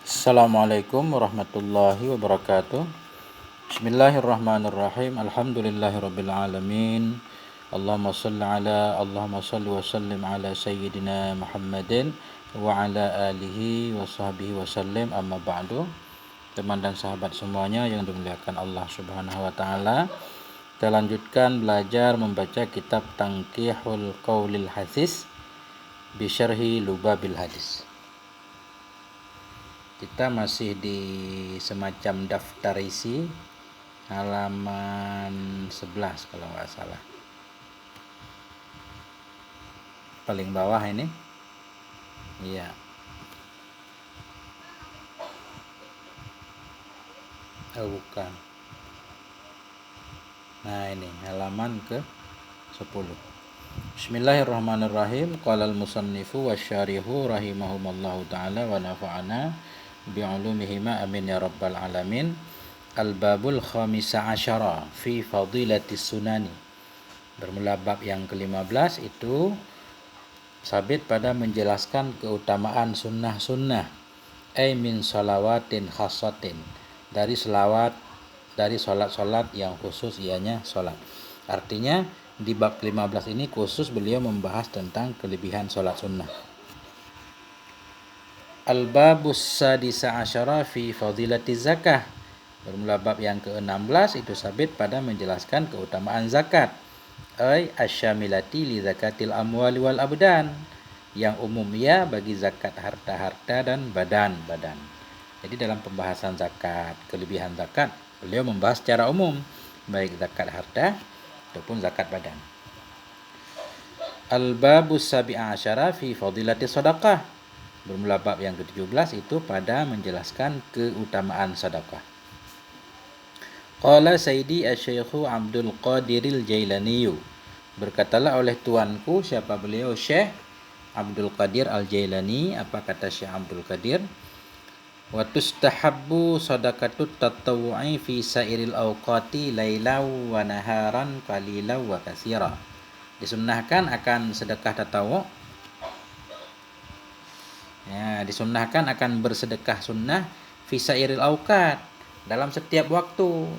Assalamualaikum warahmatullahi wabarakatuh. Bismillahirrahmanirrahim. Alhamdulillahirabbil alamin. Allahumma shalli wa sallim ala sayyidina Muhammadin wa ala alihi wa sahbihi wa sallim. Amma ba'du. Teman dan sahabat semuanya yang dimuliakan Allah Subhanahu wa taala. Kita lanjutkan belajar membaca kitab Tanqihul Qaulil Hadis bi Syarhi Lubabil Hadis. Kita masih di semacam daftar isi halaman 11 kalau nggak salah. Paling bawah ini. Iya. Oh, bukan. Nah, ini halaman ke 10. Bismillahirrahmanirrahim. Qala al-musannifu wasyarihu rahimahumallahu ta'ala wa nafa'ana bi'ulumihima amin ya rabbal alamin. Al-babul khamisa asyara fi fadilatis sunani. Bermula bab yang ke-15 itu sabit pada menjelaskan keutamaan sunnah-sunnah. Ay min salawatin khassatin. Dari salat-salat yang khusus ianya salat. Artinya di bab 15 ini khusus beliau membahas tentang kelebihan salat sunnah. Al-babus sadisa asyara fi fadilati zakah. Bermula bab yang ke-16 itu sabit pada menjelaskan keutamaan zakat. Ay asyamilati li zakatil amwali wal abdan. Yang umum ya bagi zakat harta-harta dan badan-badan. Jadi dalam pembahasan zakat, kelebihan zakat, beliau membahas secara umum baik zakat harta ataupun zakat badan. Al-babus sabi'a asyara fi fadilati sadaqah. Bermula bab yang ke-17 itu pada menjelaskan keutamaan sedekah. Qala Sayyidi Asy-Syaikh Abdul Qadiril Jailani. Berkatalah oleh tuanku, siapa beliau? Syekh Abdul Qadir Al-Jailani. Apa kata Syekh Abdul Qadir? Wa tustahabbu sadaqatut tatawwu'i fi sairil awqati lailaw wa naharan qalilaw wa katsira. Disunnahkan akan sedekah tatawwu'. Ya, disunnahkan akan bersedekah sunnah fi sairil awqat, dalam setiap waktu.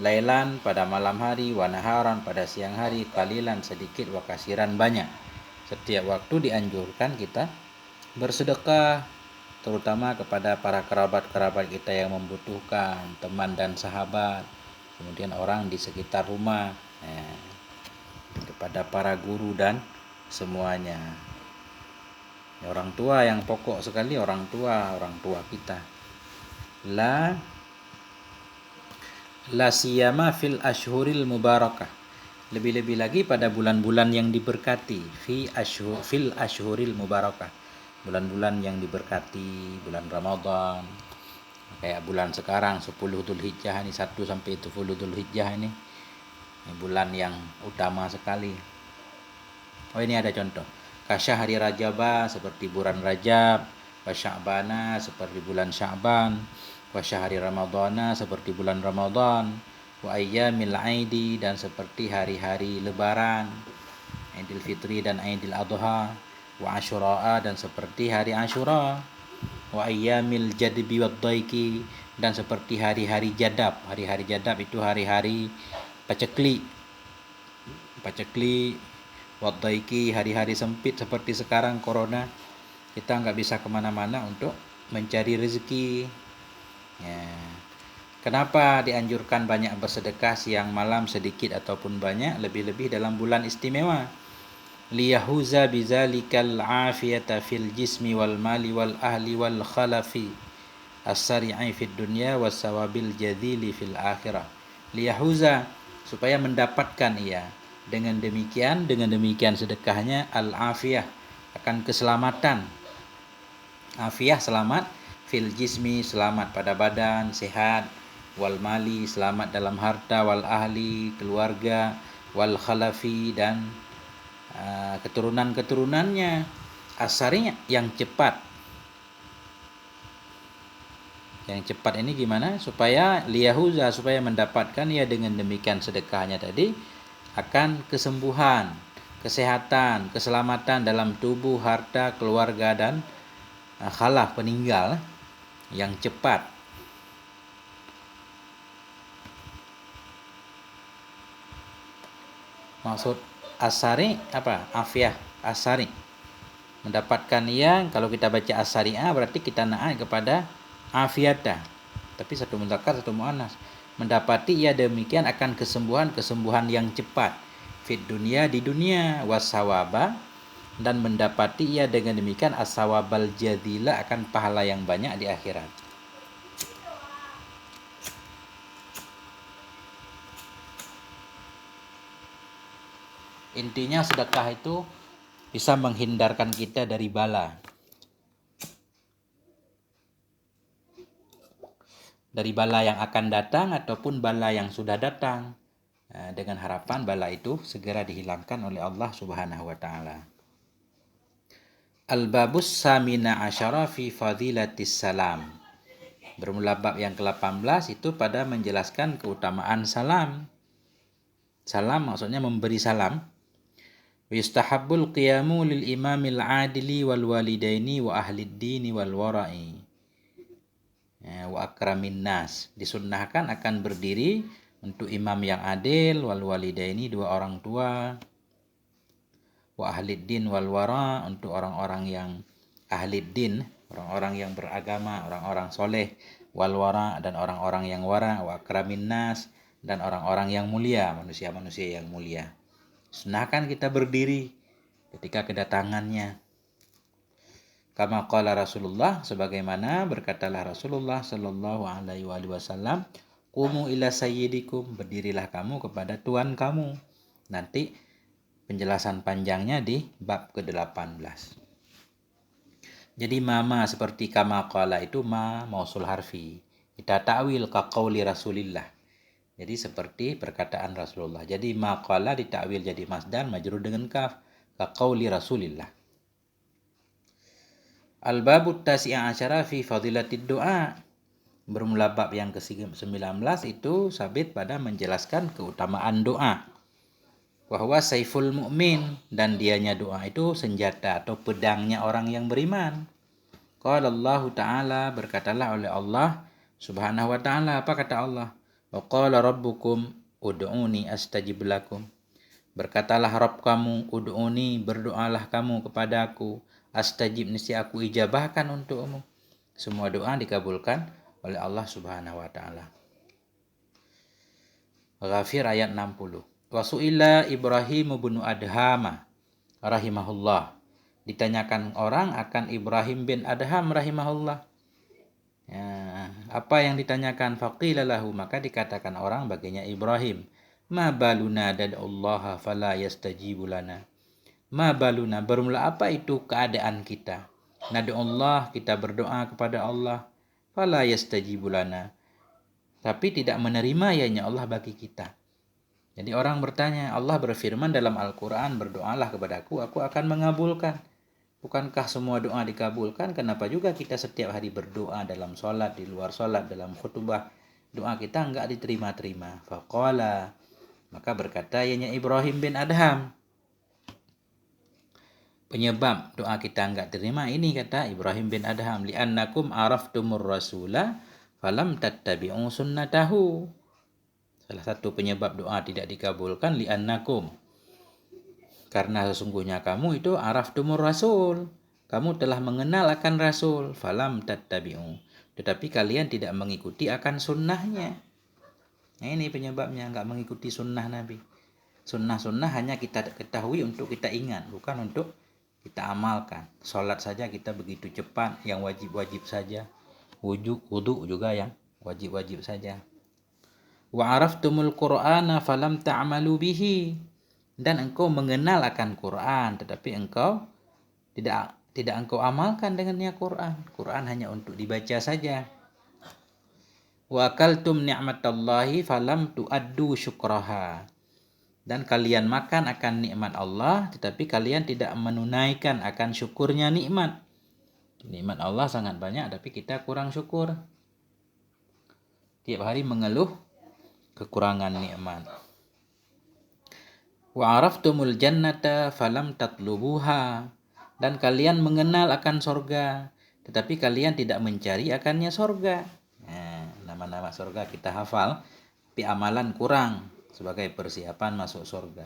Lailan pada malam hari, wa naharan pada siang hari, qalilan sedikit, wa kasiran banyak. Setiap waktu dianjurkan kita bersedekah, terutama kepada para kerabat-kerabat kita yang membutuhkan, teman dan sahabat, kemudian orang di sekitar rumah, kepada para guru dan semuanya. Orang tua yang pokok sekali, orang tua kita. La siyama fil ashhuril mubarakah. Lebih-lebih lagi pada bulan-bulan yang diberkati. Fil ashhuril mubarakah. Bulan-bulan yang diberkati, bulan Ramadan. Kayak bulan sekarang 10 Dzulhijjah ini, 1 sampai 10 Dzulhijjah ini. Ini bulan yang utama sekali. Oh, ini ada contoh. Kasyahri Rajaba seperti bulan Rajab, wa Sya'bana seperti bulan Sya'ban, wa syahri Ramadhana seperti bulan Ramadan, wa ayyamil aidi dan seperti hari-hari lebaran, Idul Fitri dan Idul Adha, wa Asyura dan seperti hari Asyura, wa ayyamil jadbi wad daiki dan seperti hari-hari jadab. Hari-hari jadab itu hari-hari pacekli, wadaiki hari-hari sempit seperti sekarang corona, kita nggak bisa kemana-mana untuk mencari rezeki. Ya. Kenapa dianjurkan banyak bersedekah siang malam sedikit ataupun banyak, lebih-lebih dalam bulan istimewa? Liyahuza bizalikal afiyata fil jismi wal mali wal ahli wal khalafi as-sari'i fid dunya was sawabil jadzili fil akhirah. Liyahuza supaya mendapatkan ia. Dengan demikian sedekahnya al-afiyah, akan keselamatan. Afiyah selamat, fil jismi selamat pada badan, sehat, wal mali selamat dalam harta, wal ahli keluarga, wal khalafi dan keturunan-keturunannya. Asari yang cepat. Yang cepat ini gimana? Supaya liyahuza, supaya mendapatkan ya dengan demikian sedekahnya tadi akan kesembuhan, kesehatan, keselamatan dalam tubuh, harta, keluarga dan khalaf peninggal. yang cepat. Maksud asari apa? Afiah asari. Mendapatkan yang, kalau kita baca asari'ah berarti kita naat kepada afiata. Tapi satu mudzakkar satu muannas. Mendapati ia demikian akan kesembuhan yang cepat. Fit dunia, di dunia, wasawaba, dan mendapati ia dengan demikian asawabal jadila, akan pahala yang banyak di akhirat. Intinya sedekah itu bisa menghindarkan kita dari bala. Dari bala yang akan datang ataupun bala yang sudah datang. Dengan harapan bala itu segera dihilangkan oleh Allah Subhanahu wa taala. Al-babus samina asyara fi fadilatis salam. Bermula bab yang ke-18 itu pada menjelaskan keutamaan salam. Salam maksudnya memberi salam. Yustahabbul qiyamu lil imamil adili wal walidaini wa ahlid dini wal wara'i. Wa akramin nas. Disunnahkan akan berdiri untuk imam yang adil, wal walidaini, dua orang tua, wa ahlid din wal wara, untuk orang-orang yang ahlid din, orang-orang yang beragama, orang-orang soleh, wal wara, dan orang-orang yang wara, wa akramin nas, dan orang-orang yang mulia, manusia-manusia yang mulia. Sunnahkan kita berdiri ketika kedatangannya. Kama qala Rasulullah, sebagaimana berkatalah Rasulullah sallallahu alaihi wasallam, qumu ila sayyidikum, berdirilah kamu kepada Tuhan kamu. Nanti penjelasan panjangnya di bab ke-18. Jadi mama seperti kama qala itu mausul harfi. Kita takwil ka qauli Rasulillah. Jadi seperti perkataan Rasulullah. Jadi ma qala ditakwil jadi masdar majrur dengan kaf, ka qauli Rasulillah. Al-babut tasi'a asyara fi fadilatid doa. Bermula bab yang ke-19 itu sabit pada menjelaskan keutamaan doa. Bahwa saiful mu'min, dan dianya doa itu senjata atau pedangnya orang yang beriman. Qala Allah Ta'ala, berkatalah oleh Allah Subhanahu wa Ta'ala, apa kata Allah? Wa qala rabbukum ud'uni astajib lakum. Berkatalah Rabb kamu, ud'uni, berdoalah kamu kepadaku, astajib, niscaya aku ijabahkan untukmu. Semua doa dikabulkan oleh Allah Subhanahu wa taala. Ghafir ayat 60. Wa su'ila Ibrahim bin Adham rahimahullah. Ditanyakan orang akan Ibrahim bin Adham rahimahullah. Apa yang ditanyakan? Faqila lahu, maka dikatakan orang baginya Ibrahim, ma baluna dad'ullaha fala yastajibu lana. Ma baluna, bermula apa itu keadaan kita? Nad'ullah, kita berdoa kepada Allah, fala yastajibu lana, tapi tidak menerima ya Allah bagi kita. Jadi orang bertanya, Allah berfirman dalam Al-Quran, berdoalah kepadaku, aku akan mengabulkan. Bukankah semua doa dikabulkan? Kenapa juga kita setiap hari berdoa dalam sholat, di luar sholat, dalam khutbah, doa kita enggak diterima-terima? Faqala, maka berkata ianya Ibrahim bin Adham, penyebab doa kita enggak terima ini, kata Ibrahim bin Adham, li'annakum araftumur rasula falam tattabi'u sunnatahu. Salah satu penyebab doa tidak dikabulkan, li'annakum, karena sesungguhnya kamu itu araftumur rasul, kamu telah mengenal akan Rasul, falam tattabi'u, tetapi kalian tidak mengikuti akan sunnahnya. Nah, ini penyebabnya, enggak mengikuti sunnah Nabi. Sunnah-sunnah hanya kita ketahui untuk kita ingat, bukan untuk kita amalkan. Sholat saja kita begitu cepat, yang wajib-wajib saja. Wudu juga yang wajib-wajib saja. Wa araftumul Qur'ana falam ta'malu bihi, dan engkau mengenal akan Quran tetapi engkau tidak engkau amalkan dengannya Quran. Quran hanya untuk dibaca saja. Wa akaltum ni'matallahi falam tu'addu syukraha, dan kalian makan akan nikmat Allah tetapi kalian tidak menunaikan akan syukurnya nikmat. Nikmat Allah sangat banyak tapi kita kurang syukur. Tiap hari mengeluh kekurangan nikmat. Wa araftumul jannata falam tatlubuha, dan kalian mengenal akan sorga tetapi kalian tidak mencari akannya sorga. Nah, nama-nama sorga kita hafal, tapi amalan kurang sebagai persiapan masuk sorga.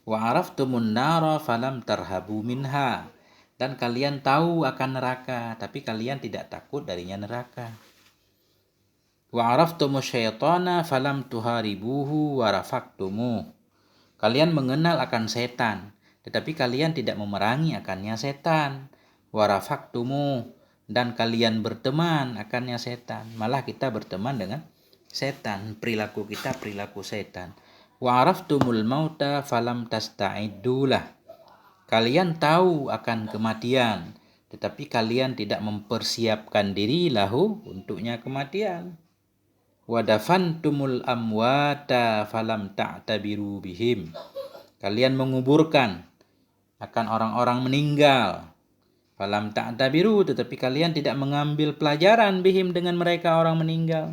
Wa araftumun nara falam tarhabu minha. Dan kalian tahu akan neraka, tapi kalian tidak takut darinya neraka. Wa araftumus syaitana falam tuharibuhu wa rafaqtumuh. Kalian mengenal akan setan, tetapi kalian tidak memerangi akannya setan. Wa rafaqtumuh. Dan kalian berteman akannya setan. Malah kita berteman dengan setan. Perilaku kita perilaku setan. Wa araftumul mauta falam tasta'iddulah. Kalian tahu akan kematian, tetapi kalian tidak mempersiapkan diri lahu untuknya kematian. Wa dafantumul amwata falam ta'tabiru bihim. Kalian menguburkan akan orang-orang meninggal. Falam ta'tabiru, tetapi kalian tidak mengambil pelajaran bihim dengan mereka orang meninggal.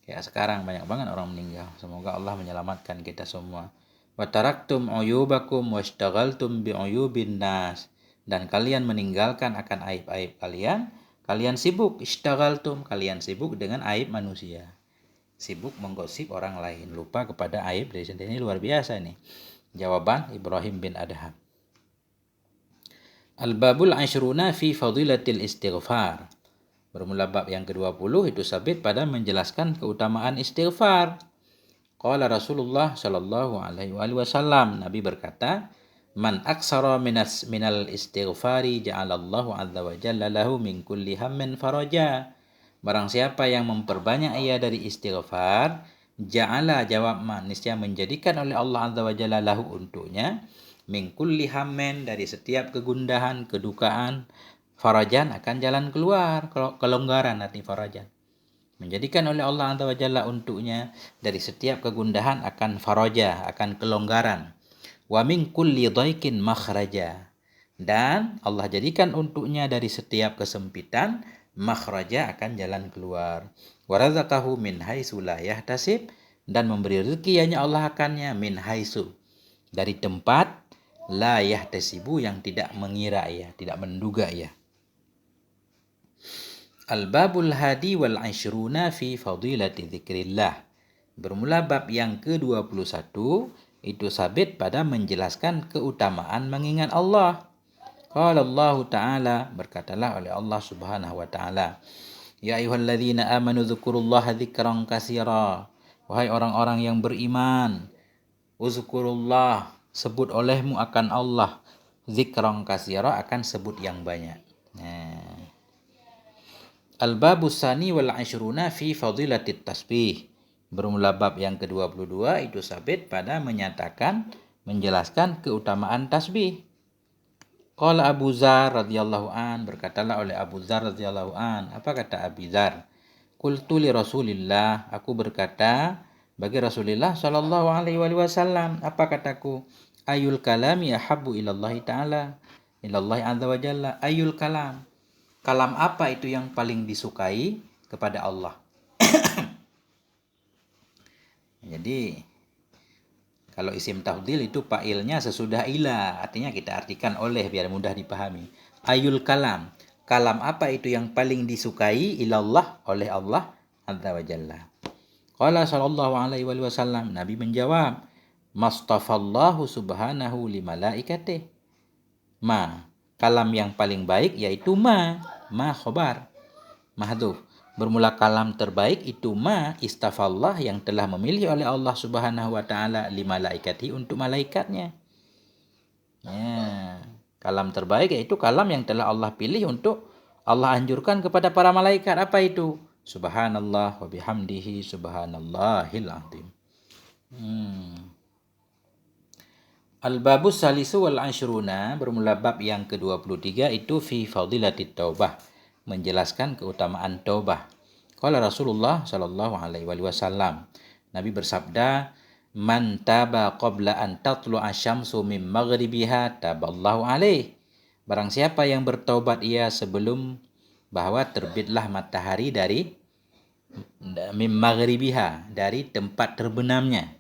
Ya, sekarang banyak banget orang meninggal. Semoga Allah menyelamatkan kita semua. Wa taraktum uyubakum washtaghaltum bi uyubin nas. Dan kalian meninggalkan akan aib-aib kalian. Kalian sibuk ishtaghaltum, kalian sibuk dengan aib manusia. Sibuk menggosip orang lain, lupa kepada aib diri sendiri. Ini luar biasa nih. Jawaban Ibrahim bin Adham. Al-babul asyruna fi fadilatil istighfar. Bermula bab yang ke-20 itu sabit pada menjelaskan keutamaan istighfar. Qala Rasulullah sallallahu alaihi wasallam, Nabi berkata, man aksara minal istighfari ja'alallahu azza wa jalla lahu min kulli hammin faraja. Barang siapa yang memperbanyak ia dari istighfar, ja'ala jawab man, niscaya menjadikan oleh Allah azza wa jalla lahu untuknya min kulli hammin, dari setiap kegundahan, kedukaan, farajan akan jalan keluar, kelonggaran arti farajan. Menjadikan oleh Allah Azza wa Jalla untuknya dari setiap kegundahan akan faraja, akan kelonggaran. Wa min kulli dhaikin makhraja. Dan Allah jadikan untuknya dari setiap kesempitan makhraja, akan jalan keluar. Wa razaqahu min haitsu la yahtasib. Dan memberi rezeki hanya Allah akannya min haitsu, dari tempat la yahtasibu, yang tidak mengira ia, tidak menduga ia. Al-babul hadi wal asyruna fi fadilati dzikrillah. Bermula bab yang ke-21 itu sabit pada menjelaskan keutamaan mengingat Allah. Qala Allah Ta'ala, berkatalah oleh Allah Subhanahu wa Ta'ala, ya ayyuhalladzina amanu dzkurullaha dzikran katsira. Wahai orang-orang yang beriman, uzkurullah, sebut olehmu akan Allah, dzikran katsira, akan sebut yang banyak. Nah, Al-babus sani wal asyruna fi fadilatit tasbih. Bermula bab yang ke-22 itu sabit pada menyatakan, menjelaskan keutamaan tasbih. Qala Abu Dzar radhiyallahu an, berkatalah oleh Abu Dzar radhiyallahu an. Apa kata Abu Dzar? Qultu li Rasulillah, aku berkata bagi Rasulullah sallallahu alaihi wasallam, apa kataku? Ayul kalami ahabbu ilallahi ta'ala, ilallahi azza wa jalla. Ayul kalam, kalam apa itu yang paling disukai kepada Allah? Jadi kalau isim tafdhil itu fa'ilnya sesudah ila, artinya kita artikan oleh biar mudah dipahami. Ayul kalam, kalam apa itu yang paling disukai ilallah, oleh Allah azza wa jalla. Qala sallallahu alaihi wasallam, Nabi menjawab, mastafallahu subhanahu li malaikatih. Ma, kalam yang paling baik yaitu ma khobar mahdhuf. Bermula kalam terbaik itu ma istafallah, yang telah memilih oleh Allah Subhanahu wa taala li malaikati, untuk malaikatnya. Ya, kalam terbaik yaitu kalam yang telah Allah pilih untuk Allah anjurkan kepada para malaikat. Apa itu? Subhanallah wa bihamdihi subhanallahil azim. Al-babus salisu wal asyruna, bermula bab yang ke-23 itu fi fadilatit taubah, menjelaskan keutamaan taubah. Qala Rasulullah sallallahu alaihi wasallam, Nabi bersabda, man taba qabla an tatlu'a syamsu min maghribiha taballahu alaihi. Barang siapa yang bertaubat ia sebelum bahwa terbitlah matahari dari min maghribiha, dari tempat terbenamnya.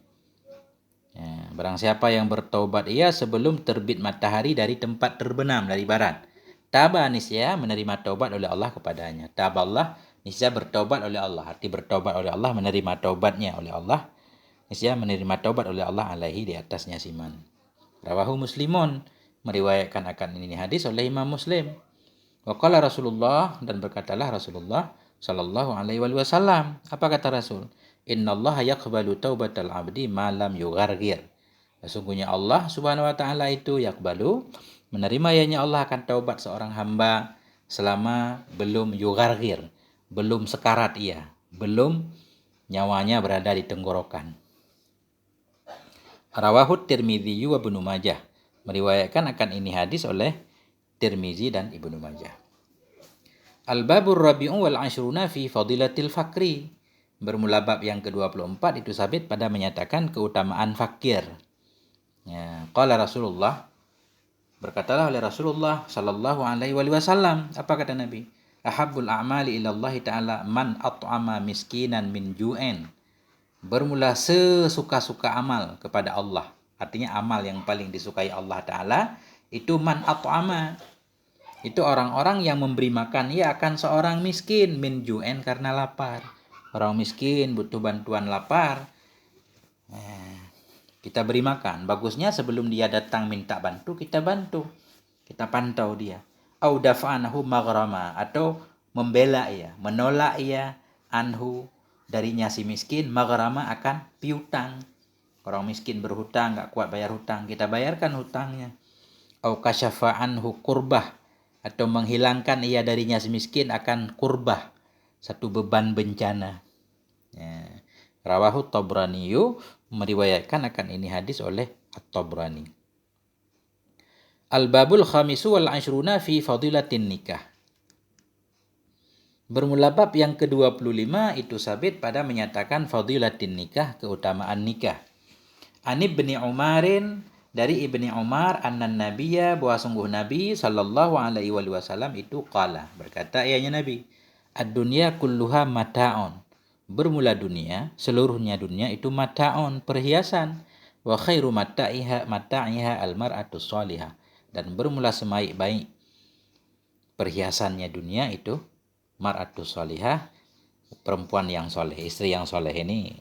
Ya, barang siapa yang bertaubat ia sebelum terbit matahari dari tempat terbenam, dari barat. Taba niscaya menerima taubat oleh Allah kepadanya. Taballah niscaya bertaubat oleh Allah. Arti bertaubat oleh Allah, menerima taubatnya oleh Allah. Niscaya menerima taubat oleh Allah alaihi, di atasnya siman. Rawahu Muslimun, meriwayatkan akan ini hadis oleh Imam Muslim. Wa qala Rasulullah, dan berkatalah Rasulullah sallallahu alaihi wasallam. Apa kata Rasul? Innallaha yaqbalu taubatal abdi ma lam yughargir. Sesungguhnya Allah Subhanahu wa taala itu yaqbalu, menerima ianya Allah akan taubat seorang hamba selama belum yughargir, belum sekarat ia, belum nyawanya berada di tenggorokan. Rawahu Tirmidzi wa Ibnu Majah, meriwayatkan akan ini hadis oleh Tirmizi dan Ibnu Majah. Al-babur rabi'u wal ashruna fi fadilatil fakri. Bermula bab yang ke-24 itu sabit pada menyatakan keutamaan fakir. Ya, qala Rasulullah, berkatalah oleh Rasulullah sallallahu alaihi wasallam, apa kata Nabi? Ahabbul a'mali ila Allah taala man at'ama miskinan min ju'in. Bermula sesuka-suka amal kepada Allah. Artinya amal yang paling disukai Allah taala itu man at'ama. Itu orang-orang yang memberi makan ia akan seorang miskin min ju'in, karena lapar. Orang miskin butuh bantuan lapar. Kita beri makan. Bagusnya sebelum dia datang minta bantu, kita bantu. Kita pantau dia. Au dafa'anahu maghrama, atau membela ia, menolak ia anhu, darinya si miskin, maghrama akan piutang. Orang miskin berhutang, enggak kuat bayar hutang, kita bayarkan hutangnya. Au kasyafa anhu kurbah, atau menghilangkan ia darinya si miskin akan kurbah, satu beban bencana. Ya. Rawahu Tabraniyu, meriwayatkan akan ini hadis oleh At-Tabrani. Al-babul khamisu wal ashruna fi fadilatin nikah. Bermula bab yang ke-25 itu sabit pada menyatakan fadilatin nikah, keutamaan nikah. An Ibni Umarin, dari Ibni Umar, annan nabiyya, bahwa sungguh Nabi sallallahu alaihi wasallam itu qala, berkata ianya Nabi, ad-dunya kulluha mata'un. Bermula dunia, seluruhnya dunia itu mata'un, perhiasan. Wa khairu mata'iha al-mar'atu shalihah. Dan bermula sebaik-baik perhiasannya dunia itu mar'atu shalihah, perempuan yang soleh, istri yang soleh. Ini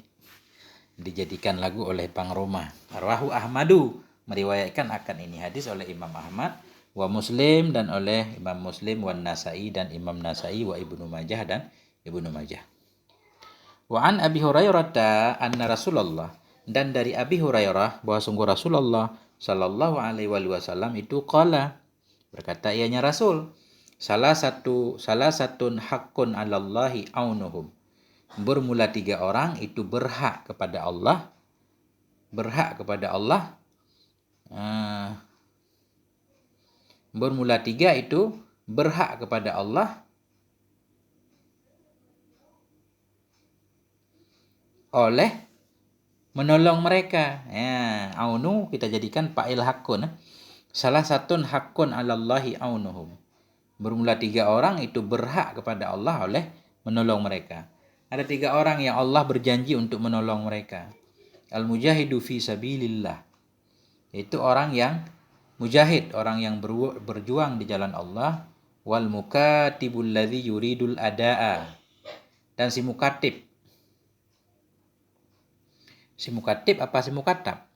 dijadikan lagu oleh Pangroma. Rawahu Ahmadu, meriwayatkan akan ini hadis oleh Imam Ahmad, wa Muslim, dan oleh Imam Muslim, wa Nasai, dan Imam Nasai, wa Ibnu Majah, dan Ibnu Majah. Wa an Abi Hurairah anna Rasulullah, dan dari Abi Hurairah bahwa sungguh Rasulullah sallallahu alaihi wasallam itu qala, berkata ianya Rasul, salah satun haqqun 'alallahi aunuhum. Bermula 3 orang itu berhak kepada Allah, bermula 3 itu berhak kepada Allah oleh menolong mereka. Ya, aunu kita jadikan fa'il hakun. Salah satun hakun 'alallahi aunuhum. Bermula 3 orang itu berhak kepada Allah oleh menolong mereka. Ada 3 orang yang Allah berjanji untuk menolong mereka. Al-mujahidu fi sabilillah, itu orang yang mujahid, orang yang berjuang di jalan Allah. Wal mukatibul ladzi yuridul adaa, dan si mukatib. Si mukatib apa si mukatab?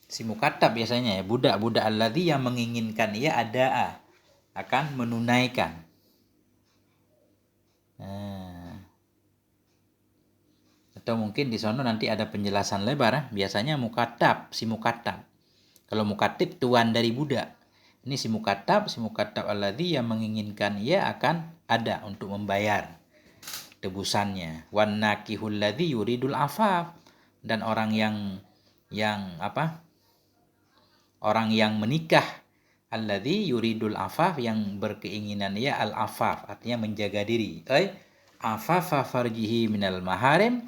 Si mukatab biasanya ya budak-budak alladzi yang menginginkan ia adaa, akan menunaikan. Atau mungkin di sana nanti ada penjelasan lebar. Biasanya mukatab, si mukatab. Kalau mukatib tuan dari budak. Ini si mukatab alladzi yang menginginkan ia akan ada untuk membayar tebusannya. Wan nakihul ladzi yuridul afaf, dan orang yang orang yang menikah, alladzi yuridul afaf, yang berkeinginan ia al-afaf, artinya menjaga diri. Afafa farjihi minal maharim,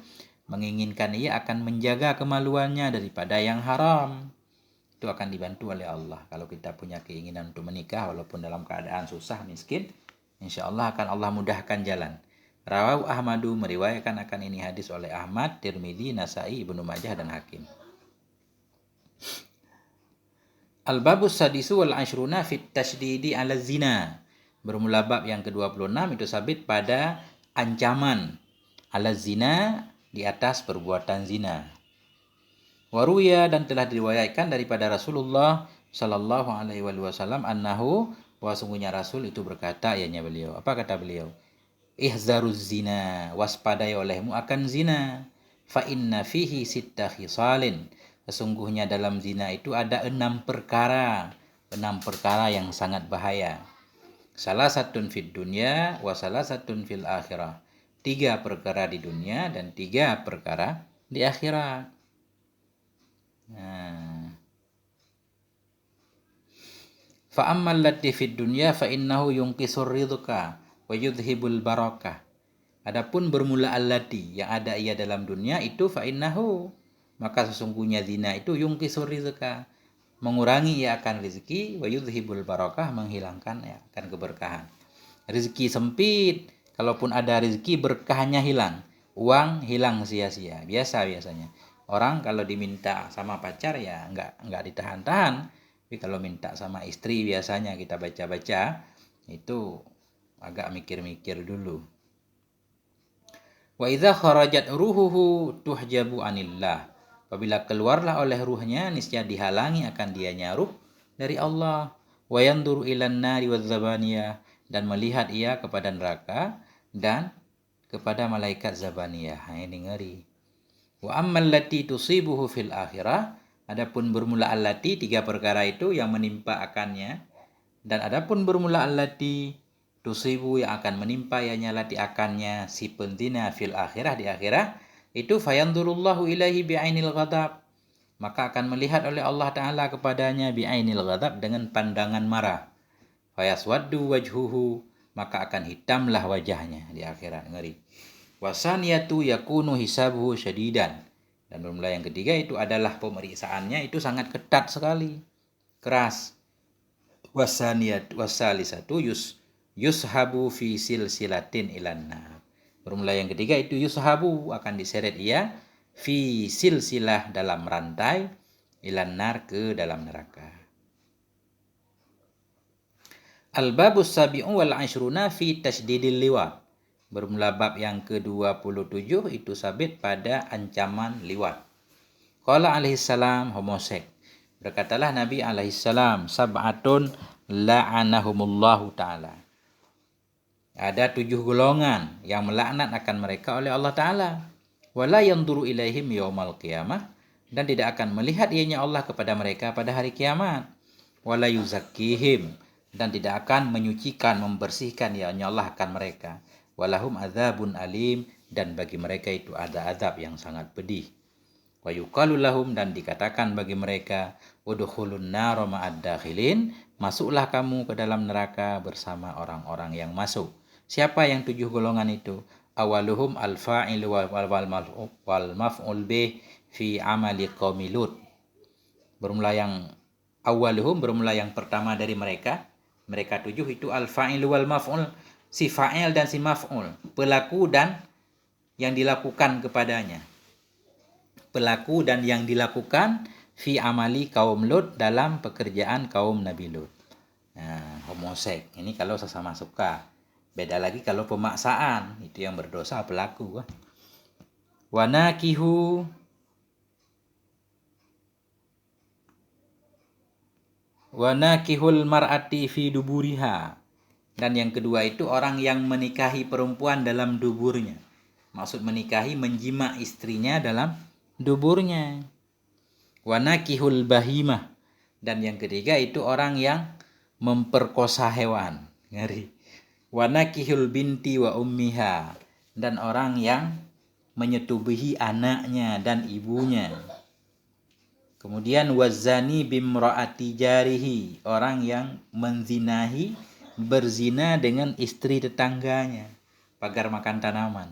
menginginkan ia akan menjaga kemaluannya daripada yang haram. Itu akan dibantu oleh Allah. Kalau kita punya keinginan untuk menikah walaupun dalam keadaan susah, miskin, insyaallah akan Allah mudahkan jalan. Rawahu Ahmadu, meriwayatkan akan ini hadis oleh Ahmad, Tirmidzi, Nasai, Ibnu Majah, dan Hakim. Al-babus sadisu wal ashruna fit tasydidi ala zina. Bermula bab yang ke-26 itu sabit pada ancaman ala zina, di atas perbuatan zina. Waruya, dan telah diriwayatkan daripada Rasulullah sallallahu alaihi wasallam annahu, bahwa sungguhnya Rasul itu berkata, ianya beliau. Apa kata beliau? Ihzaruz zina, waspadai olehmu akan zina. Fa inna fihi sitta khisalin. Sesungguhnya dalam zina itu ada 6 perkara. 6 perkara yang sangat bahaya. Salah satun fid dunya wa salah satun fil akhirah. 3 perkara di dunia dan 3 perkara di akhirat. Fa ammal lati fid dunya fa innahu yunqisur ridqa wa yudhibul barakah. Adapun bermula allati, yang ada ia dalam dunia itu, fa innahu, maka sesungguhnya zina itu yungkisur rizqa, mengurangi ia akan rezeki, wa yudhibul barakah, menghilangkan ia akan keberkahan. Rezeki sempit, kalaupun ada rezeki berkahnya hilang, uang hilang sia-sia. Biasanya orang kalau diminta sama pacar ya enggak ditahan-tahan, tapi kalau minta sama istri biasanya kita baca-baca itu agak mikir-mikir dulu. Wa idza kharajat ruhuhu tuhjabu anillah. Apabila keluarlah oleh ruhnya, niscaya dihalangi akan dianya ruh dari Allah. Wa yanduru ilan nari wadzabaniyah, dan melihat ia kepada neraka dan kepada malaikat zabaniyah. Ini ngeri. Wa ammal lati tusibuhu fil akhirah, adapun bermula allati, 3 perkara itu yang menimpa akannya, dan adapun bermula allati tusibu, yang akan menimpa ianya lati akannya si penzina fil akhirah, di akhirat itu, fayandurullahu ilaihi bi'ainil ghadab, maka akan melihat oleh Allah Ta'ala kepadanya bi'ainil ghadab, dengan pandangan marah. Fayaswaddu wajhuhu, maka akan hitamlah wajahnya di akhirat. Ngeri. Wasaniyatu yakunu hisabuhu syadidan, dan bermula yang ketiga itu adalah pemeriksaannya itu sangat ketat sekali, keras. Wasalisatu yushabu fi silsilatin ilan nar. Bermula yang ketiga itu yushabu, akan diseret ia fi silsilah, dalam rantai, ilan nar, ke dalam neraka. Al-babus sabi'u wal ashruna fi tasydidil liwat. Bermula bab yang ke-27 itu sabit pada ancaman liwat. Qala alaihissalam homoseks. Berkatalah Nabi alaihissalam, sab'atun la'anahumullahu ta'ala. Ada 7 golongan yang melaknat akan mereka oleh Allah Ta'ala. Wala yanduru ilaihim yaumal qiyamah, dan tidak akan melihat ianya Allah kepada mereka pada hari kiamat. Wala yuzakkihim, dan tidak akan menyucikan, membersihkan ianya Allah akan mereka. Walahum adzabun alim, dan bagi mereka itu ada azab yang sangat pedih. Wa yuqalu lahum, dan dikatakan bagi mereka, udkhulun nar ma'ad dakhilin, masuklah kamu ke dalam neraka bersama orang-orang yang masuk. Siapa yang 7 golongan itu? Awaluhum al-fa'il wal maf'ul bih fi amali qaumi Lut. Bermula yang awaluhum, bermula yang pertama dari mereka 7 itu al-fa'il wal maf'ul, si fa'il dan si maf'ul, pelaku dan yang dilakukan kepadanya. Pelaku dan yang dilakukan fi amali kaum Lut, dalam pekerjaan kaum Nabi Lut. Nah, homoseks ini kalau sesama suka. Beda lagi kalau pemaksaan, itu yang berdosa pelaku. Wanakihul mar'ati fi duburiha, dan yang kedua itu orang yang menikahi perempuan dalam duburnya. Maksud menikahi, menjima istrinya dalam duburnya. Wanakihul bahimah, dan yang ketiga itu orang yang memperkosa hewan. Ngeri. Wanakihul binti wa ummiha, dan orang yang menyetubuhi anaknya dan ibunya. Kemudian wazani bimraati jarihi, orang yang menzinahi, berzina dengan istri tetangganya, pagar makan tanaman.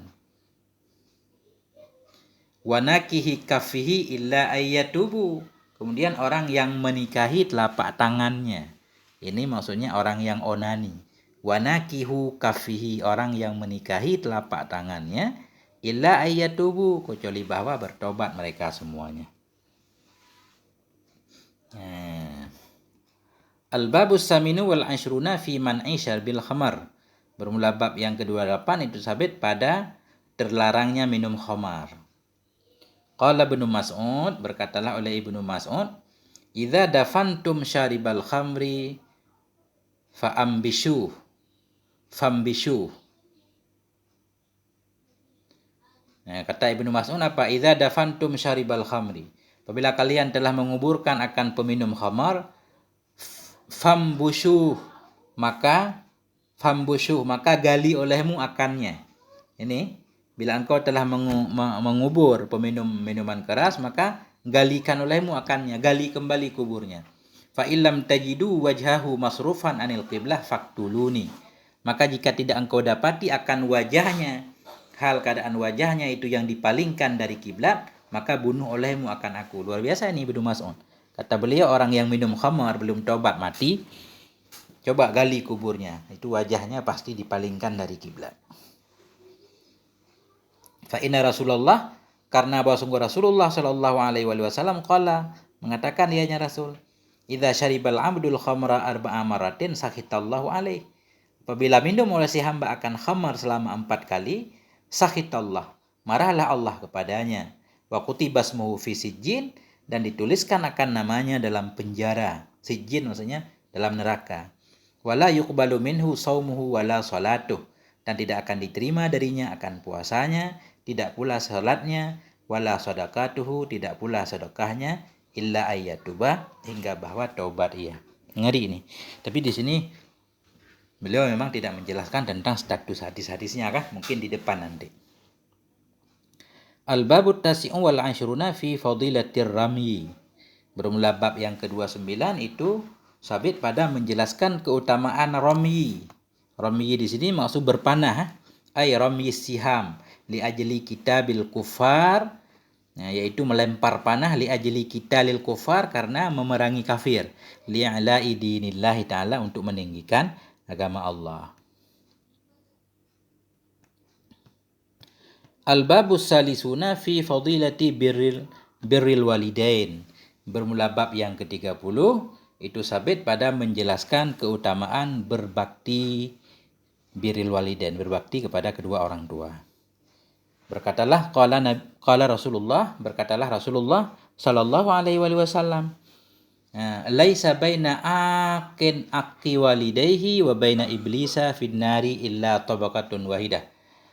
Wanakihi kafihi illa ayyatubu, kemudian orang yang menikahi telapak tangannya. Ini maksudnya orang yang onani. Wanakihu kafihi, orang yang menikahi telapak tangannya, illa ayyatubu, kecuali bahwa bertobat mereka semuanya. Al-babus saminu wal ashruna fi man'i syarbil khamar. Bermula bab yang ke-28 itu sabit pada terlarangnya minum khamar. Qala Ibnu Mas'ud, berkatalah oleh Ibnu Mas'ud, "Idza dafantum syaribal khamri fa'ambishu fambishu." Nah, kata Ibnu Mas'ud apa? "Idza dafantum syaribal khamri." Apabila kalian telah menguburkan akan peminum khamar, fambushu, maka gali olehmu akannya. Ini bila engkau telah mengubur peminum minuman keras, maka galikan olehmu akannya, gali kembali kuburnya. Fa illam tajidu wajhahu masrufan anil qiblah faktuluni. Maka jika tidak engkau dapati akan wajahnya, hal keadaan wajahnya itu yang dipalingkan dari kiblat, maka bunuh olehmu akan aku. Luar biasa ini Ibnu Mas'ud. Kata beliau, orang yang minum khamar belum taubat mati, coba gali kuburnya, itu wajahnya pasti dipalingkan dari kiblat. Fa inna Rasulullah, karena bahwa sungguh Rasulullah sallallahu alaihi wasallam qala, mengatakan ianya Rasul, idza syaribal abdul khamra arba'a maratin sakhitallahu alaihi. Apabila minum oleh si hamba akan khamar selama 4 kali, sakhitallah, marahlah Allah kepadanya. Wa kutibasmuhu fi sijjin, dan dituliskan akan namanya dalam penjara. Sijjin maksudnya dalam neraka. Wala yuqbalu minhu saumuhu wala salatuh, dan tidak akan diterima darinya akan puasanya, tidak pula salatnya, wala sadaqatuhu, tidak pula sedekahnya, illa ayyatuba, hingga bahwa taubat ia. Ngeri ini. Tapi di sini beliau memang tidak menjelaskan tentang status hadis-hadisnya kah? Mungkin di depan nanti. Al-babut tasi'u wal ashruna fi fadilatir rami. Bermula bab yang ke-29 itu sabit pada menjelaskan keutamaan rami. Rami di sini maksud berpanah, ay rami siham li ajli kitabil kufar, yaitu melempar panah li ajli kitalil kufar, karena memerangi kafir, li ala'i dinillahi ta'ala, untuk meninggikan agama Allah. Al-babus salisuna fi fadilati birril walidain. Bermula bab yang ke-30 itu sabit pada menjelaskan keutamaan berbakti birril walidain, berbakti kepada kedua orang tua. Berkatalah Rasulullah sallallahu alaihi wasallam, laisa baina aqi walidayhi wa baina iblisa finnari illa tabaqatun wahidah.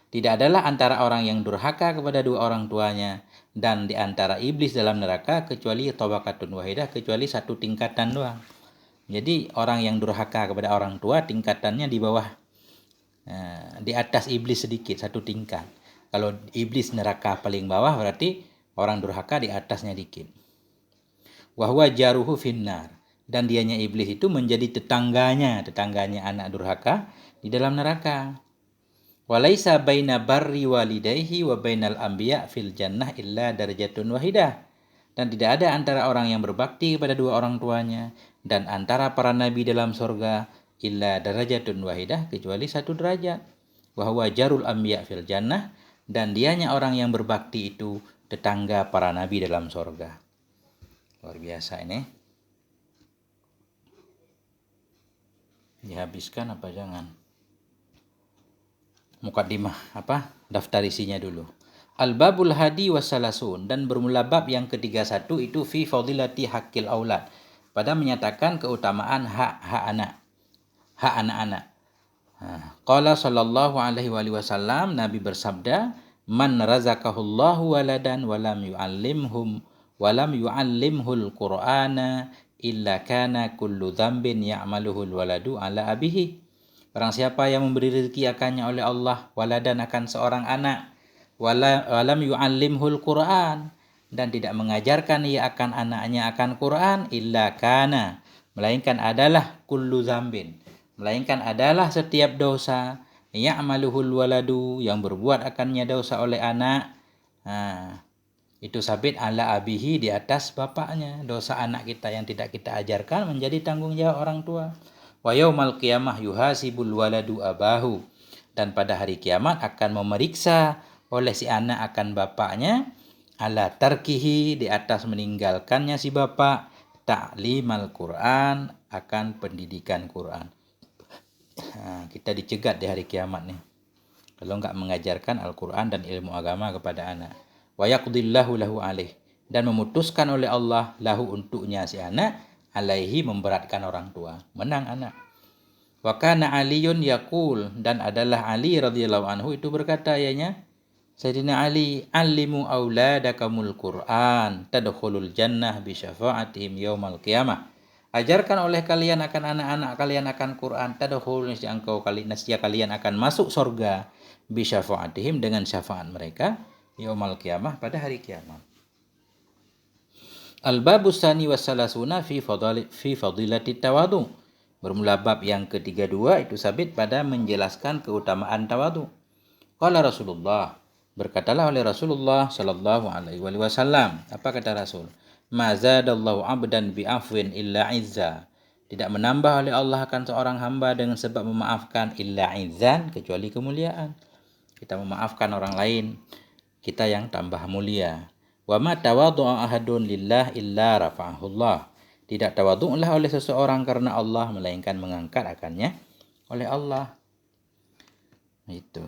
Tidak adalah antara orang yang durhaka kepada dua orang tuanya dan di antara iblis dalam neraka kecuali tabaqatun wahidah, kecuali satu tingkatan doang. Jadi orang yang durhaka kepada orang tua tingkatannya di bawah, di atas iblis sedikit, satu tingkat. Kalau iblis neraka paling bawah, berarti orang durhaka di atasnya dikit. Wa huwa jaruhu finnar, dan dianya iblis itu menjadi tetangganya anak durhaka di dalam neraka. Walaisa baina barri walidayhi wa bainal anbiya fil jannah illa darajatun wahidah. Dan tidak ada antara orang yang berbakti kepada dua orang tuanya dan antara para nabi dalam surga illa darajatun wahidah, kecuali satu derajat. Wa huwa jarul anbiya fil jannah, dan dianya orang yang berbakti itu tetangga para nabi dalam surga. Luar biasa ini. Dihabiskan apa jangan? Mukaddimah daftar isinya dulu. Al-babul hadi wassalasun, dan bermula bab yang ke-31 itu fi fadilati haqqil aulad, pada menyatakan keutamaan hak anak-anak. Qala sallallahu alaihi wasallam, Nabi bersabda, man razaqahullahu waladan walam yu'allimhul qur'ana illa kana kullu dzambin ya'maluhul waladu ala abihi. Barang siapa yang memberi rezeki akannya oleh Allah waladan, akan seorang anak, walam yu'allimhul Qur'an, dan tidak mengajarkan ia akan anaknya akan Quran, illa kana, melainkan adalah kullu dzambin, melainkan adalah setiap dosa, ya'maluhul waladu, yang berbuat akannya dosa oleh anak, itu sabit ala abihi, di atas bapaknya. Dosa anak kita yang tidak kita ajarkan menjadi tanggung jawab orang tua. Wa yaumal qiyamah yuhasibul waladu abahu, dan pada hari kiamat akan memeriksa oleh si anak akan bapaknya, ala tarkihi, di atas meninggalkannya si bapak, ta'limal Quran, akan pendidikan Quran. Kita dicegat di hari kiamat nih kalau nggak mengajarkan Al-Quran dan ilmu agama kepada anak. Wa yaqdillahu lahu alaih, dan memutuskan oleh Allah lahu untuknya si anak, alaihi memberatkan orang tua. Menang anak. Wa kana Aliyun yaqul, dan adalah Ali radhiyallahu anhu itu berkata ayahnya, Sayyidina Ali, allimu auladakamul Qur'an tadkhulul jannah bi syafa'atihim yaumal qiyamah. Ajarkan oleh kalian akan anak-anak kalian akan Quran, tadkhul, nescaya kalian akan masuk surga bi syafa'atihim dengan syafaat mereka yaumal qiyamah pada hari kiamat. Al-babus tsani wassalasuna fi fadilati tawadu. Bermula bab yang ke-32 itu sabit pada menjelaskan keutamaan tawadu. Qala Rasulullah, berkatalah oleh Rasulullah sallallahu alaihi wasallam, apa kata Rasul? Ma zadallahu 'abdan bi afwin illa 'izza. Tidak menambah oleh Allah akan seorang hamba dengan sebab memaafkan illa 'izzan, kecuali kemuliaan. Kita memaafkan orang lain, kita yang tambah mulia. Wa ma tawadhu'a ahadun lillah illa rafa'ahullah. Tidak tawadhu'lah oleh seseorang karena Allah, melainkan mengangkat akannya oleh Allah. Itu.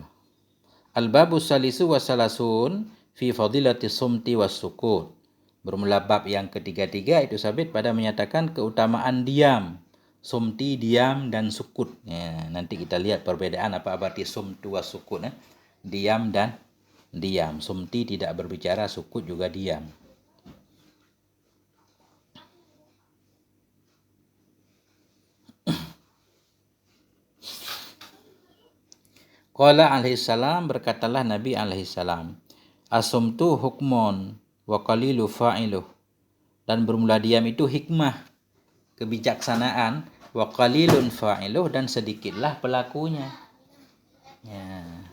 Al-babus salisu wassalasun fi fadilati sumti was sukut. Bermula bab yang ketiga-tiga itu sabit pada menyatakan keutamaan diam. Sumti diam dan sukut. Ya, nanti kita lihat perbedaan apa arti sumtu was sukut. Diam dan diam. Sumti tidak berbicara, sukut juga diam. Qala alaihissalam, berkatalah Nabi alaihissalam, asumtu hukmon wa qalilu fa'iluh, dan bermula diam itu hikmah, kebijaksanaan, wa qalilun fa'iluh, dan sedikitlah pelakunya. Ya.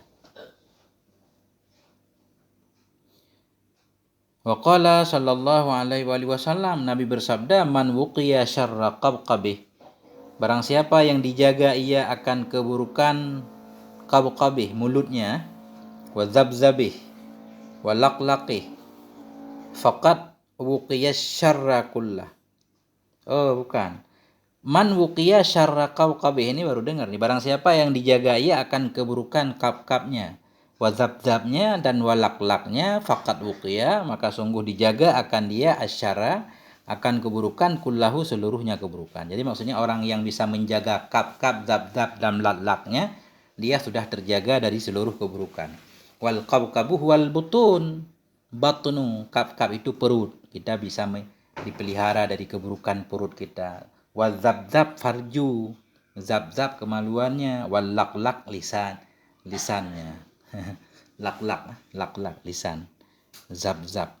Wa qala sallallahu alaihi wasallam, Nabi bersabda, man wuqiya syarra qabqabih, barang siapa yang dijaga ia akan keburukan qabqabih, mulutnya, wa zabzabih, wa laqlaqih, faqad wuqiya syarra kullah. Oh, bukan. Man wuqiya syarra qabqabih, ini baru dengar nih. Barang siapa yang dijaga ia akan keburukan qabqabnya, wa zabzabnya, dan wa laqlaqnya, faqad wuqiya, maka sungguh dijaga akan dia asyara, akan keburukan, kullahu, seluruhnya keburukan. Jadi maksudnya orang yang bisa menjaga qabqab, zabzab, dan laqlaqnya, dia sudah terjaga dari seluruh keburukan. Wal qabqabuh wal butun, batnu, qabqab itu perut, kita bisa dipelihara dari keburukan perut kita. Wal zabzab farju, zabzab kemaluannya. Wal laqlaq lisannya. laqlaq lisan. Zabzab.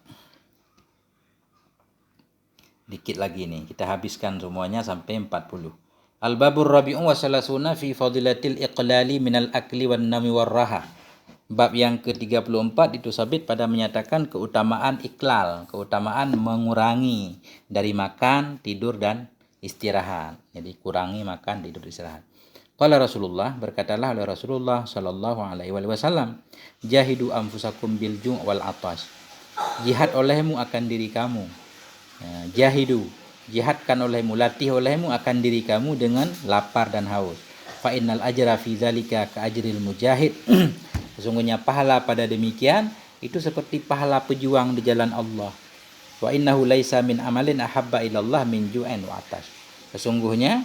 Dikit lagi nih, kita habiskan semuanya sampai 40. Al-babur rabi'un wa salasuna fi fadilatil iqlali minal akli wan nami warraha. Bab yang ke-34 itu sabit pada menyatakan keutamaan iklal, keutamaan mengurangi dari makan, tidur, dan istirahat. Jadi kurangi makan, tidur, istirahat. Qala Rasulullah, berkatalah oleh Rasulullah sallallahu alaihi wasallam, jahidu anfusakum bil ju' wal atash. Jihad olehmu akan diri kamu. Jahidu, jihadkan olehmu, latih olehmu akan diri kamu dengan lapar dan haus. Fa innal ajra fi zalika ka ajril mujahid. Sesungguhnya pahala pada demikian itu seperti pahala pejuang di jalan Allah. Wa innahu laisa min amalin ahabba ilallah min ju'in wa atash. Sesungguhnya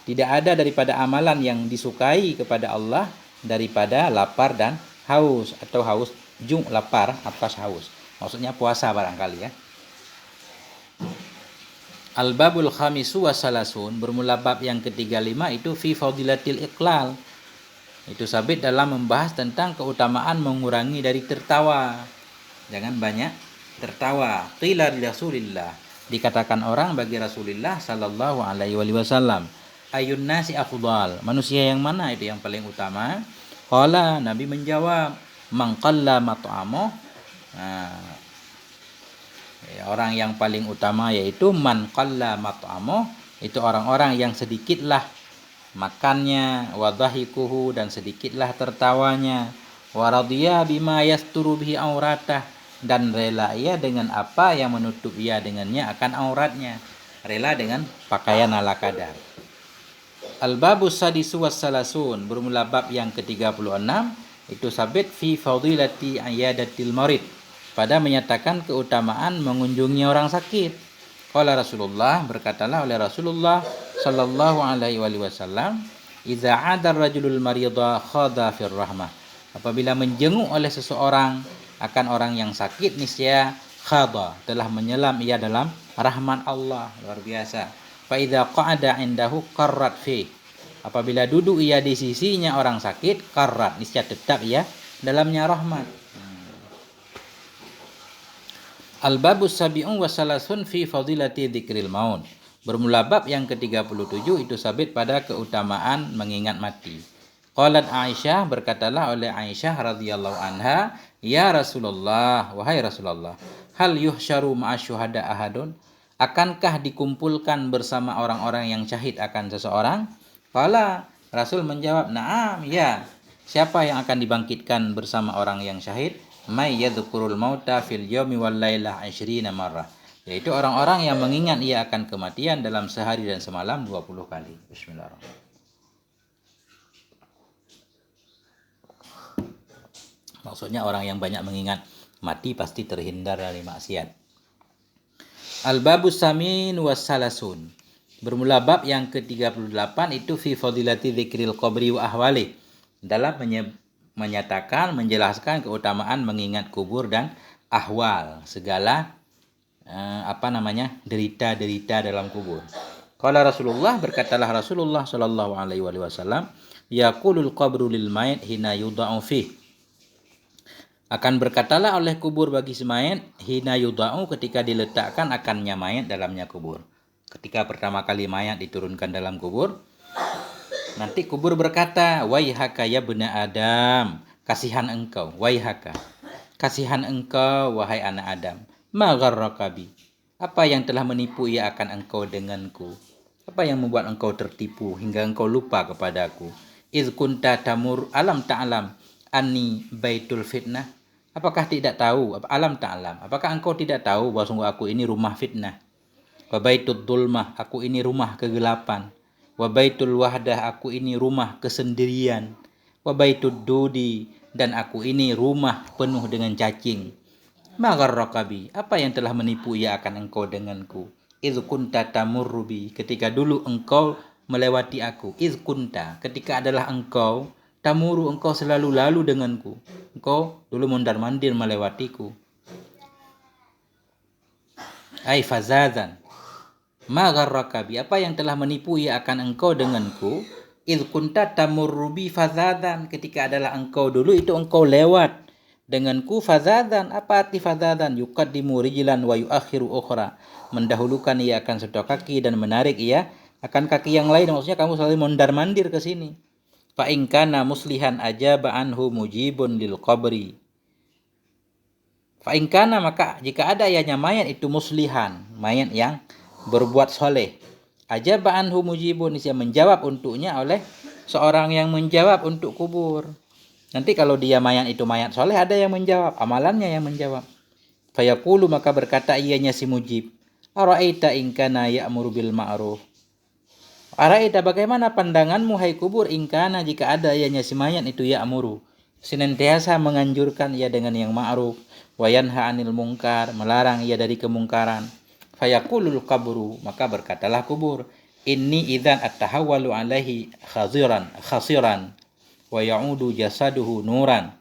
tidak ada daripada amalan yang disukai kepada Allah daripada lapar dan haus, atau haus, ju' lapar, atas haus. Maksudnya puasa barangkali ya. Al-babul khamisu wassalasun, bermula bab yang ke-35 itu fi fadilatil iqlal. Itu sabit dalam membahas tentang keutamaan mengurangi dari tertawa. Jangan banyak tertawa. Qila li Rasulillah, dikatakan orang bagi Rasulullah sallallahu alaihi wasallam, ayun nasi afdal, manusia yang mana itu yang paling utama? Qala, Nabi menjawab, man qalla mat'amuh. Orang yang paling utama yaitu man qalla mat'amuh, itu orang-orang yang sedikitlah makannya, wa dhahikuhu, dan sedikitlah tertawanya, wa radiya bima yasturu bihi auratah, dan rela ia dengan apa yang menutup ia dengannya akan auratnya, rela dengan pakaian ala kadar. Al-babus sadisu wassalasun, bermula bab yang ke-36, itu sabit fi fadilati ayadatil marid, pada menyatakan keutamaan mengunjungi orang sakit. Qala Rasulullah, berkatalah oleh Rasulullah sallallahu alaihi wasallam, "Idza 'ada ar-rajulul marida khada fir rahmah." Apabila menjenguk oleh seseorang akan orang yang sakit, niscaya khada, telah menyelam ia dalam rahmat Allah. Luar biasa. Fa idza qa'ada 'indahu qarrat fi. Apabila duduk ia di sisinya orang sakit, qarrat, niscaya tetap ia dalamnya rahmat. Al-babus sabi'un wa salasun fi fadilati dzikril maut. Bermula bab yang ke-37 itu sabit pada keutamaan mengingat mati. Qalat Aisyah, berkatalah oleh Aisyah radhiyallahu anha, "Ya Rasulullah, wahai Rasulullah, hal yuhsyaru ma'asyuhada ahadun? Akankah dikumpulkan bersama orang-orang yang syahid akan seseorang?" Qala, Rasul menjawab, "Na'am, ya. Siapa yang akan dibangkitkan bersama orang yang syahid? May yadhkurul mauta fil yaumi wal lailah 20 marrah." Yaitu orang-orang yang mengingat ia akan kematian dalam sehari dan semalam 20 kali. Bismillahirrahmanirrahim. Maksudnya orang yang banyak mengingat mati pasti terhindar dari maksiat. Al-babus samin wassalasun. Bermula bab yang ke-38 itu fi fadilati dzikril qabri wa ahwali, dalam menyatakan, menjelaskan keutamaan mengingat kubur dan ahwal, segala derita-derita dalam kubur. Qala Rasulullah, berkatalah Rasulullah sallallahu alaihi wasallam, yaqulul qabru lil mayit hina yudha'u fi. Akan berkatalah oleh kubur bagi si mayit, hina yudha'u, ketika diletakkan akannya mayit dalamnya kubur. Ketika pertama kali mayat diturunkan dalam kubur, nanti kubur berkata, "Waihaka ya bena Adam, kasihan engkau, waihaka, kasihan engkau wahai anak Adam, ma gharraka bi, apa yang telah menipu ia akan engkau denganku? Apa yang membuat engkau tertipu hingga engkau lupa kepadaku? Iz kunta tamur alam ta'lam anni baitul fitnah." Apakah tidak tahu, alam ta'lam, apakah engkau tidak tahu bahwa sungguh aku ini rumah fitnah? Wa baitud dulmah, aku ini rumah kegelapan. Wa baitul wahdah, aku ini rumah kesendirian. Wa baitud dudi, dan aku ini rumah penuh dengan cacing. Ma gharraka bi, apa yang telah menipu ia akan engkau denganku? Iz kunta tamurru bi, ketika dulu engkau melewati aku. Iz kunta, ketika adalah engkau, tamuru, engkau selalu lalu denganku. Engkau dulu mondar-mandir melewatiku. Ai fazadan, ma gharraka bi, apa yang telah menipu ia akan engkau denganku? Idh kunta tamurru bi fazadan, ketika adalah engkau dulu itu engkau lewat denganku. Fazadan, apa arti fazadan? Yuqaddimu rijlan wa yuakhiru ukhra, mendahulukan ia akan satu kaki dan menarik ia akan kaki yang lain. Maksudnya kamu selalu mondar-mandir ke sini. Fa in kana muslihan ajaba anhu mujibun lil qabri. Fa in kana, maka jika ada ianya mayat itu muslihan, mayat yang berbuat soleh, ajaba anhu mujibun, dia menjawab untuknya oleh seorang yang menjawab untuk kubur. Nanti kalau dia mayat itu mayat soleh, ada yang menjawab, amalannya yang menjawab. Fayaqulu, maka berkata ianya si mujib, ara'aita in kana ya'muru bil ma'ruf. Ara'aita, bagaimana pandanganmu hai kubur, in kana, jika ada ianya si mayat itu ya'muru, senantiasa menganjurkan ia dengan yang ma'ruf, wa yanha 'anil munkar, melarang ia dari kemungkaran. Fayaqulul qabru, maka berkatalah kubur, inni idzan attahawwalu alaihi khasiran wa ya'udu jasaduhu nuran.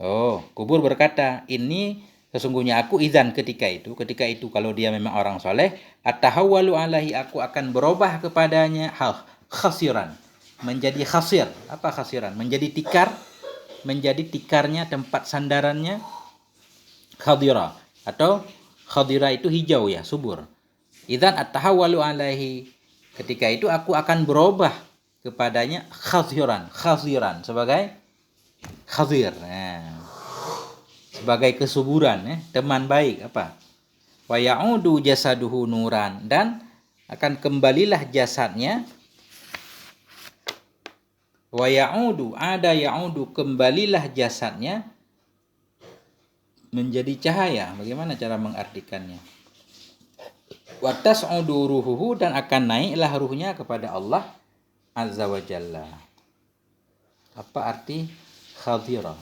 Oh, kubur berkata, ini sesungguhnya aku idzan, ketika itu kalau dia memang orang soleh, attahawwalu alaihi, aku akan berubah kepadanya khasiran, menjadi khasir. Apa khasiran? Menjadi tikar, menjadi tikarnya, tempat sandarannya khadira, atau khadira itu hijau ya, subur. Idzan at-tahawwalu alaihi, ketika itu aku akan berubah kepadanya khasiran sebagai khadir, sebagai kesuburan, teman baik. Apa? Wa ya'udu jasaduhu nuran, dan akan kembalilah jasadnya. Wa ya'udu, ada ya'udu, kembalilah jasadnya menjadi cahaya. Bagaimana cara mengartikannya? Wa tas'udu ruhuhu, dan akan naiklah ruhnya kepada Allah azza wa jalla. Apa arti khadira?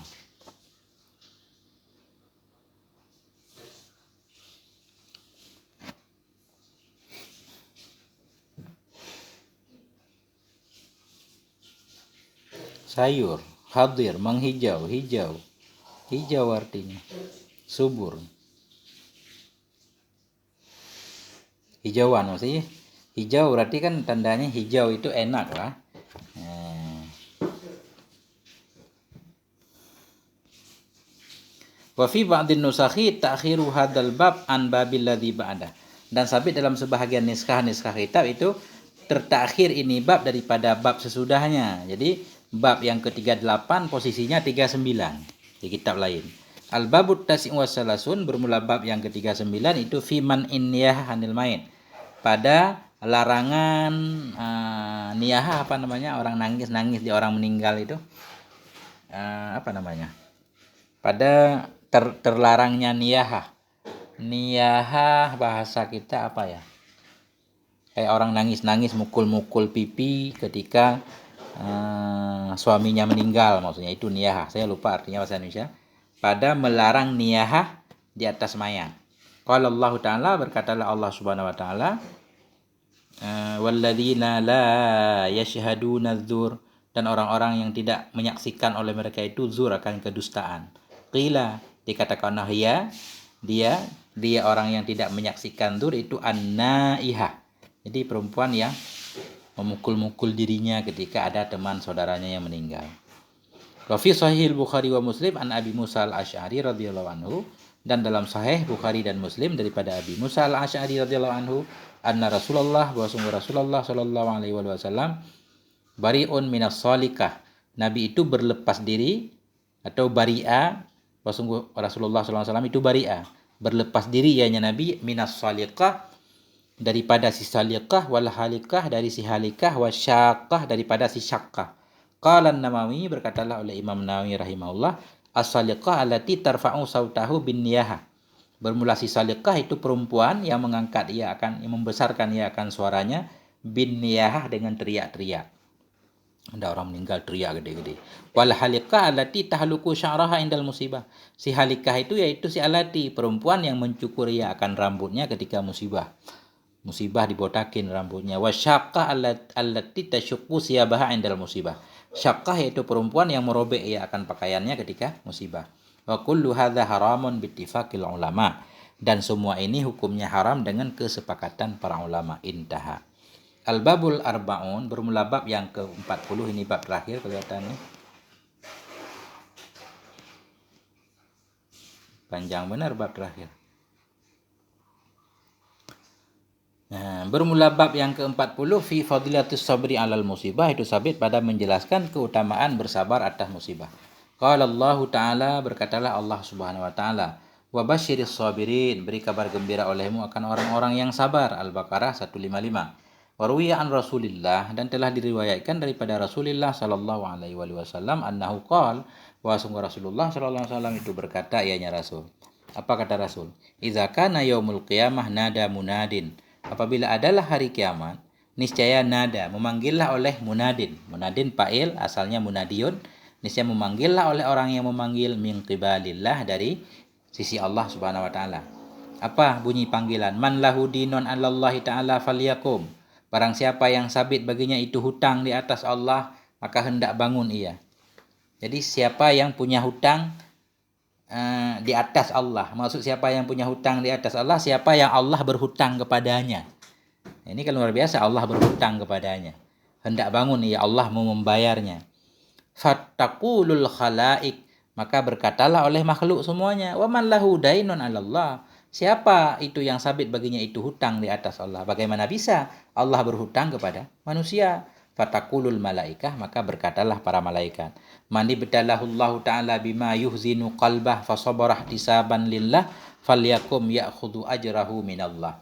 Sayur, hadir, menghijau, hijau. Hijau artinya subur. Hijauan maksudnya. Hijau berarti kan tandanya hijau itu enak lah. Wa fi ba'dhin nusakhi ta'khiru hadzal bab an babil ladzi ba'da. Dan sabit dalam sebahagian niskah kitab itu tertakhir ini bab daripada bab sesudahnya. Jadi bab yang ke-38 posisinya 39 di kitab lain. Al-babut tasi' wa salasun bermula bab yang ke-39 itu fi man inniyah anil main. Pada larangan niyahah apa namanya? Orang nangis di orang meninggal itu. Apa namanya? Pada terlarangnya niyahah. Niyahah bahasa kita apa ya? Kayak orang nangis-nangis mukul-mukul pipi ketika suaminya meninggal, maksudnya itu niyahah. Saya lupa artinya bahasa Indonesia. Pada melarang niyahah di atas mayat. Qala Allah Ta'ala, berkatalah Allah Subhanahu wa taala, walladzina la yashhaduna dzur, dan orang-orang yang tidak menyaksikan oleh mereka itu zur akan kedustaan. Qila, dikatakan dia orang yang tidak menyaksikan dzur itu an-naihah. Jadi perempuan yang memukul-mukul dirinya ketika ada teman saudaranya yang meninggal. Wa fi sahih Bukhari wa Muslim an Abi Musa al-Asy'ari radhiyallahu anhu, dan dalam sahih Bukhari dan Muslim daripada Abi Musa al-Asy'ari radhiyallahu anhu, anna Rasulullah wa Rasulullah sallallahu alaihi wasallam bari'un minas salikah. Nabi itu berlepas diri atau bari'a, Rasulullah sallallahu alaihi wasallam itu bari'a, berlepas diri ianya Nabi minas salikah, daripada si salikah, wal halikah, dari si halikah, wasyaqah, daripada si syaqqah. Qala an-Nawawi, berkatalah oleh Imam Nawawi rahimahullah, as-salikah allati tarfa'u sautahu bin niyahah. Bermula si salikah itu perempuan yang mengangkat yang membesarkan akan suaranya bin niyahah, dengan teriak-teriak. Ada orang meninggal teriak gede-gede. Wal halikah allati tahluku sya'raha indal musibah. Si halikah itu yaitu si alati, perempuan yang mencukur akan rambutnya ketika musibah dibotakin rambutnya. Wasyaqqah allati tasyuqqu siyabaha indal musibah. Syaqqah yaitu perempuan yang merobek akan pakaiannya ketika musibah. Wa kullu hadza haramun bittifaqil ulama, dan semua ini hukumnya haram dengan kesepakatan para ulama. Intaha. Al-babul arbaun, bermula bab yang ke-40, ini bab terakhir kelihatannya. Panjang benar bab terakhir. Bermula bab yang ke-40 fi fadilatus sabri alal musibah, itu sabit pada menjelaskan keutamaan bersabar atas musibah. Qala Allah Ta'ala, berkatalah Allah Subhanahu wa taala, wa basyiris sabirin, beri kabar gembira olehmu akan orang-orang yang sabar. Al-Baqarah 155. Waruwiya an Rasulillah, dan telah diriwayatkan daripada Rasulullah sallallahu alaihi wasallam, annahu qala, wa sungguh Rasulullah sallallahu alaihi wasallam itu berkata, ianya Rasul. Apa kata Rasul? Idza kana yaumul qiyamah nada munadin, apabila adalah hari kiamat, niscaya nada, memanggillah oleh munadin. Munadin fa'il, asalnya munadiun. Niscaya memanggillah oleh orang yang memanggil, min qibalillah, dari sisi Allah Subhanahu wa taala. Apa bunyi panggilan? Man lahu dinun 'alallahi ta'ala falyakum. Barang siapa yang sabit baginya itu hutang di atas Allah, maka hendak bangun ia. Jadi siapa yang punya hutang di atas Allah. Maksud siapa yang punya hutang di atas Allah, siapa yang Allah berhutang kepadanya. Ini kan luar biasa, Allah berhutang kepadanya. Hendak bangun ia, Allah mau membayarnya. Fattaqulul khalaik, maka berkatalah oleh makhluk semuanya, wa man lahu dainun 'alallah. Siapa itu yang sabit baginya itu hutang di atas Allah? Bagaimana bisa Allah berhutang kepada manusia? Fataqulul malaikah, maka berkatalah para malaikat, mani bedalahullahu ta'ala bima yuhzinu qalbah fasabarah tisaban lillah falyakum ya'khudhu ajrahu minallah.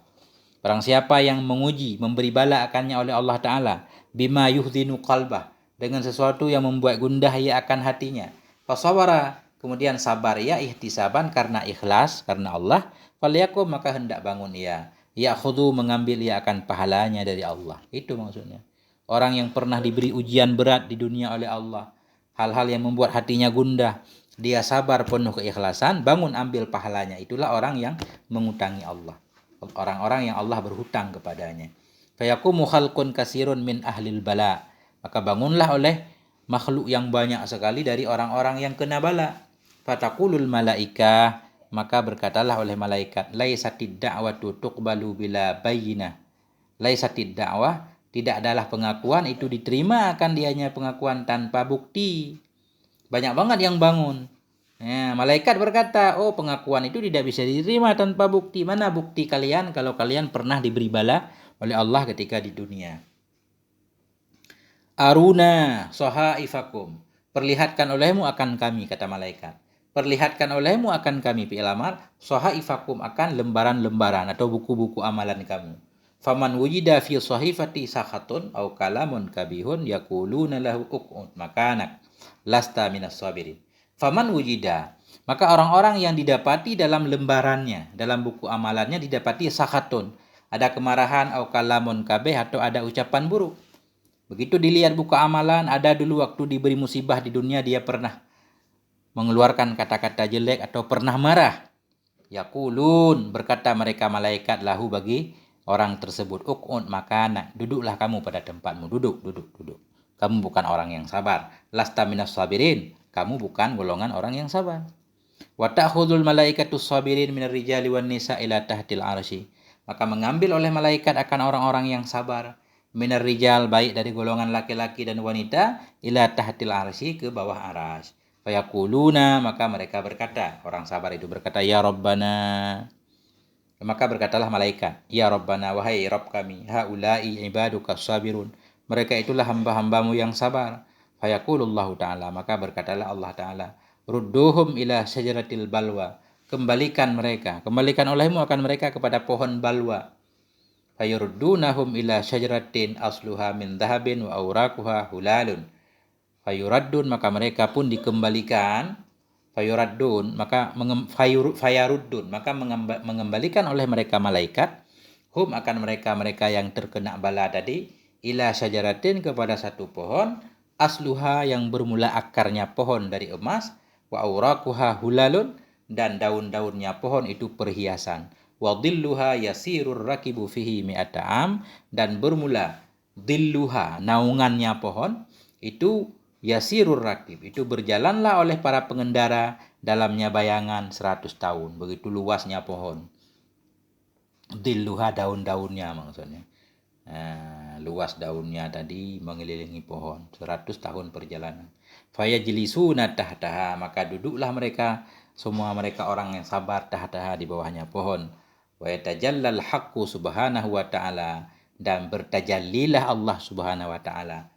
Barang siapa yang menguji, memberi bala akannya oleh Allah Ta'ala, bima yuhzinu qalbah, dengan sesuatu yang membuat gundah ia akan hatinya, fasabara, kemudian sabar ia ihtisaban, karena ikhlas, karena Allah, falyakum, maka hendak bangun ia, ya'khudhu, mengambil ia akan pahalanya dari Allah. Itu maksudnya. orang yang pernah diberi ujian berat di dunia oleh Allah, hal-hal yang membuat hatinya gundah, dia sabar penuh keikhlasan, bangun ambil pahalanya. Itulah orang yang mengutangi Allah. Orang-orang yang Allah berhutang kepadanya. Fayaqumu khalqun kasirun min ahlil bala. Maka bangunlah oleh makhluk yang banyak sekali dari orang-orang yang kena bala. Fataqulul malaikah, maka berkatalah oleh malaikat, laisatid da'watu tuqbalu bila bayyinah. Laisatid da'wah, tidak adalah pengakuan itu diterima akan dianya pengakuan tanpa bukti. Banyak banget yang bangun. Malaikat berkata, oh pengakuan itu tidak bisa diterima tanpa bukti. Mana bukti kalian kalau kalian pernah diberi bala oleh Allah ketika di dunia? Aruna sohaifakum. Perlihatkan olehmu akan kami, kata malaikat. Perlihatkan olehmu akan kami, fi'il amar, sohaifakum, akan lembaran-lembaran atau buku-buku amalan kamu. Faman wujida fi sahifati sakhatun au kalamun kabihun yaquluna lahu uqud makanak lasta minas sabirin. Faman wujida, maka orang-orang yang didapati dalam lembarannya, dalam buku amalannya didapati sakhatun, ada kemarahan au kalamun kabih, atau ada ucapan buruk. Begitu dilihat buku amalan, ada dulu waktu diberi musibah di dunia dia pernah mengeluarkan kata-kata jelek atau pernah marah. Yaqulun, berkata mereka malaikat, lahu bagi orang tersebut, uqud makana, duduklah kamu pada tempatmu, duduk. Kamu bukan orang yang sabar. Lasta minas sabirin, kamu bukan golongan orang yang sabar. Wa ta'khudul malaikatu sabirin minar rijali wan nisa ila tahtil arsy. Maka mengambil oleh malaikat akan orang-orang yang sabar, minar rijal, baik dari golongan laki-laki dan wanita, ila tahtil arsy, ke bawah arasy. Fayaquluna, maka mereka berkata, orang sabar itu berkata, ya Rabbana. Maka berkatalah malaikat, ya Rabbana, wahai Rabb kami, haula'i ibaduka sabirun, mereka itulah hamba-hambamu yang sabar. Fayaqulullahu ta'ala, maka berkatalah Allah ta'ala, rudduhum ila syajaratil balwa, kembalikan olehmu akan mereka kepada pohon balwa. Fayuruddunahum ila syajaratin asluha min dhahabin wa awraquha hulalun. Fayuraddun, maka mereka pun dikembalikan. Fayuraddun, maka fayaruddun, maka mengembalikan oleh mereka malaikat, hum, akan mereka yang terkena bala tadi, ila syajaratin, kepada satu pohon, asluha, yang bermula akarnya pohon dari emas, wa awraquha hulalun, dan daun-daunnya pohon itu perhiasan, wa dhilluha yasirur rakibu fihi mi'ata am, dan bermula dhilluha, naungannya pohon itu, yasirur rakib, itu berjalanlah oleh para pengendara dalamnya bayangan 100 tahun. Begitu luasnya pohon. Dhilluha, daun-daunnya maksudnya. Luas daunnya tadi mengelilingi pohon. 100 tahun perjalanan. Fayajlisuna tahtaha, maka duduklah mereka, semua mereka orang yang sabar, tahtaha, di bawahnya pohon. Wa yatajallal haqqu subhanahu wa ta'ala, dan bertajallilah Allah subhanahu wa ta'ala.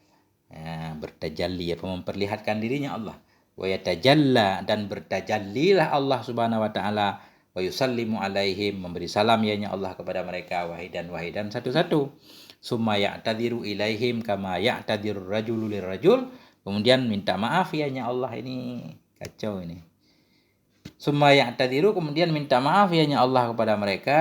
Bertajalli, memperlihatkan dirinya Allah. Wa yatajalla, dan bertajallilah Allah subhanahu wa ta'ala. Wa yusallimu alaihim, memberi salam ianya Allah kepada mereka, wahidan satu-satu. Summa ya'tadiru ilaihim kama ya'tadiru rajulu lirrajul, kemudian minta maaf ianya Allah. Ini kacau ini. Summa ya'tadiru, kemudian minta maaf ianya Allah kepada mereka,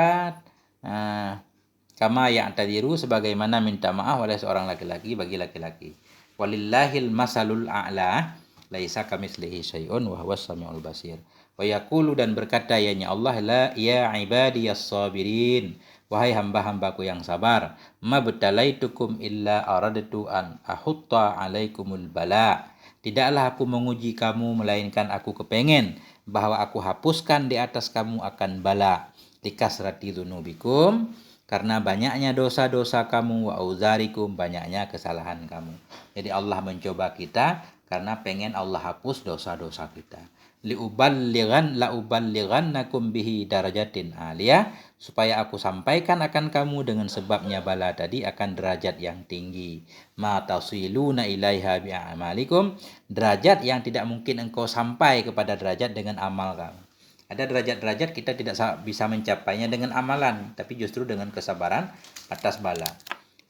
kama ya'tadiru, sebagaimana minta maaf oleh seorang laki-laki bagi laki-laki. Walillahil masalul a'la, laisa kamitslihi syai'un wa huwas samiul basir. Wa yaqulu, dan berkata ianya Allah, la ya ibadiyas sabirin, wahai hamba-hambaku yang sabar, mabtalaitukum illa aradtu an ahutta alaikumul bala, tidaklah aku menguji kamu melainkan aku kepengen bahwa aku hapuskan di atas kamu akan bala, likasrati dzunubikum, karena banyaknya dosa-dosa kamu, wa auzarikum, banyaknya kesalahan kamu. Jadi Allah mencoba kita karena pengen Allah hapus dosa-dosa kita. La'uballighannakum bihi darajatin aliyah, supaya aku sampaikan akan kamu dengan sebabnya bala tadi akan derajat yang tinggi. Ma tasiluna ilaiha bi'amalikum, derajat yang tidak mungkin engkau sampai kepada derajat dengan amal kamu. Ada derajat-derajat kita tidak bisa mencapainya dengan amalan, tapi justru dengan kesabaran atas bala.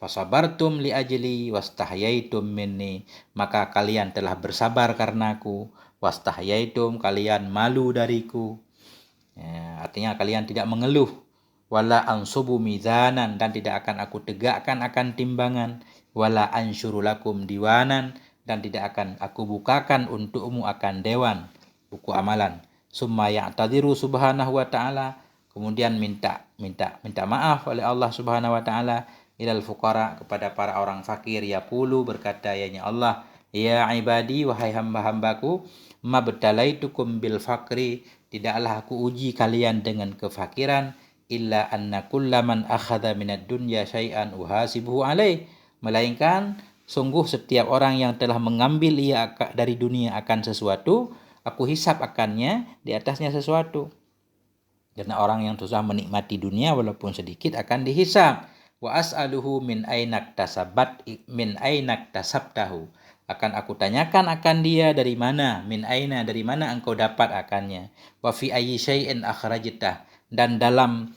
Fasabartum li ajli wastahyaitum minni, maka kalian telah bersabar karenaku, wastahyaitum, kalian malu dariku. Artinya kalian tidak mengeluh. Wala ansubu mizanan, dan tidak akan aku tegakkan akan timbangan. wala ansyuru lakum diwanan, dan tidak akan aku bukakan untukmu akan dewan buku amalan. Summa ya'tadiru subhanahu wa ta'ala, kemudian minta maaf oleh Allah Subhanahu wa taala ilal fuqara, kepada para orang fakir. Yaqulu, berkata ya Allah, ya ibadi, wahai hamba-hambaku, mabtalaitukum bil fakri, tidaklah aku uji kalian dengan kefakiran, illa anna kullaman akhadha minad dunya syai'an uhasibuhu alaih, melainkan sungguh setiap orang yang telah mengambil ia dari dunia akan sesuatu, aku hisap akannya di atasnya sesuatu. Karena orang yang susah menikmati dunia walaupun sedikit akan dihisap. Wa as'aluhu min ainak tasabtahu, akan aku tanyakan akan dia dari mana, dari mana engkau dapat akannya. Wa fi ayyi syai'in akhrajtah, dan dalam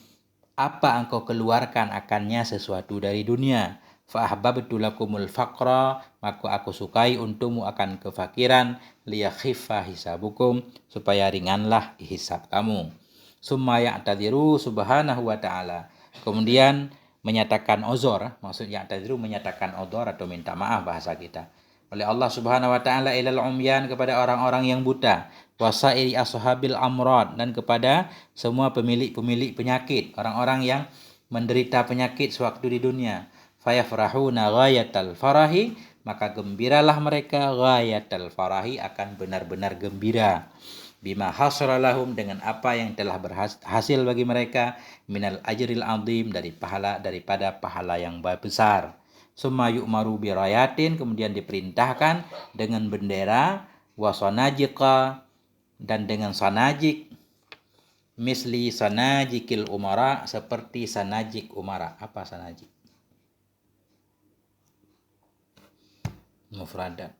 apa engkau keluarkan akannya sesuatu dari dunia. Fa ahbabtu lakumul faqra, maka aku sukai untukmu akan kefakiran, liyakhiffa hisabukum, supaya ringanlah hisab kamu. Summa ya'tadiru subhanahu wa ta'ala, kemudian menyatakan uzur, maksudnya ya'tadiru menyatakan uzur atau minta maaf bahasa kita, oleh Allah Subhanahu wa taala ilal umyan, kepada orang-orang yang buta, wasairi ashabil amrad, dan kepada semua pemilik penyakit, orang-orang yang menderita penyakit sewaktu di dunia. Fayafrahuna ghayatal farahi, maka gembiralah mereka ghayatal farahi, akan benar-benar gembira, bima hasra lahum, dengan apa yang telah berhasil bagi mereka, minal ajril azim, daripada pahala yang besar. Summa yu'maru birayatin, kemudian diperintahkan dengan bendera, wasanajiqa, dan dengan sanajik, misli sanajikil umara, seperti sanajik umara. Apa sanajik? Mufradat.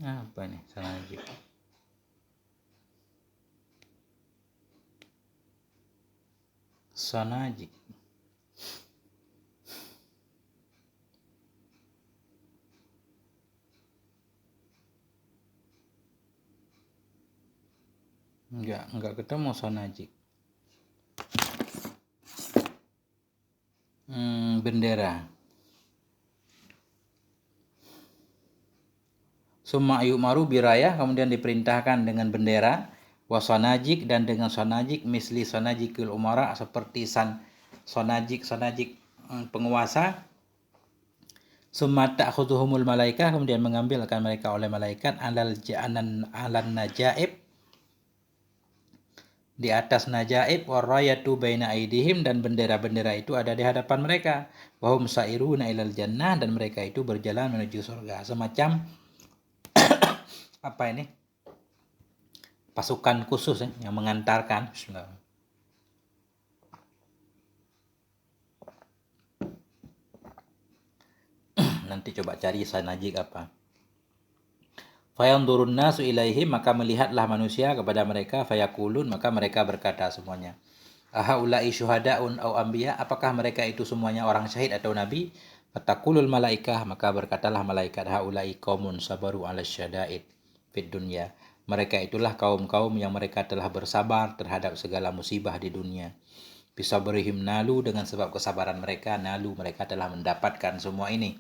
Apa ini sanajik? Sanajik. Enggak ketemu sanajik. Bendera. Summa yu'maru birayah, kemudian diperintahkan dengan bendera, wasanajik, dan dengan sanajik, misli sanajikil umara, seperti sanajik penguasa. Summa ta'khudhuhumul malaikah, kemudian mengambil akan mereka oleh malaikat, alan najaib, di atas najaib, warayatu baina aidihim, dan bendera-bendera itu ada di hadapan mereka, wahum sairuna ilal jannah, dan mereka itu berjalan menuju surga. Semacam apa ini, pasukan khusus yang mengantarkan. Nanti coba cari sanajik apa. Fayanzurun nasu ilaihim, maka melihatlah manusia kepada mereka, fayakulun, maka mereka berkata semuanya, ahaulai syuhadaun au anbiya, apakah mereka itu semuanya orang syahid atau nabi? Fatakulul malaikah, maka berkatalah malaikat, haulai qaumun sabaru ala syada'id fid dunya, mereka itulah kaum-kaum yang mereka telah bersabar terhadap segala musibah di dunia. Bisabrihim nalu, dengan sebab kesabaran mereka, nalu, mereka telah mendapatkan semua ini.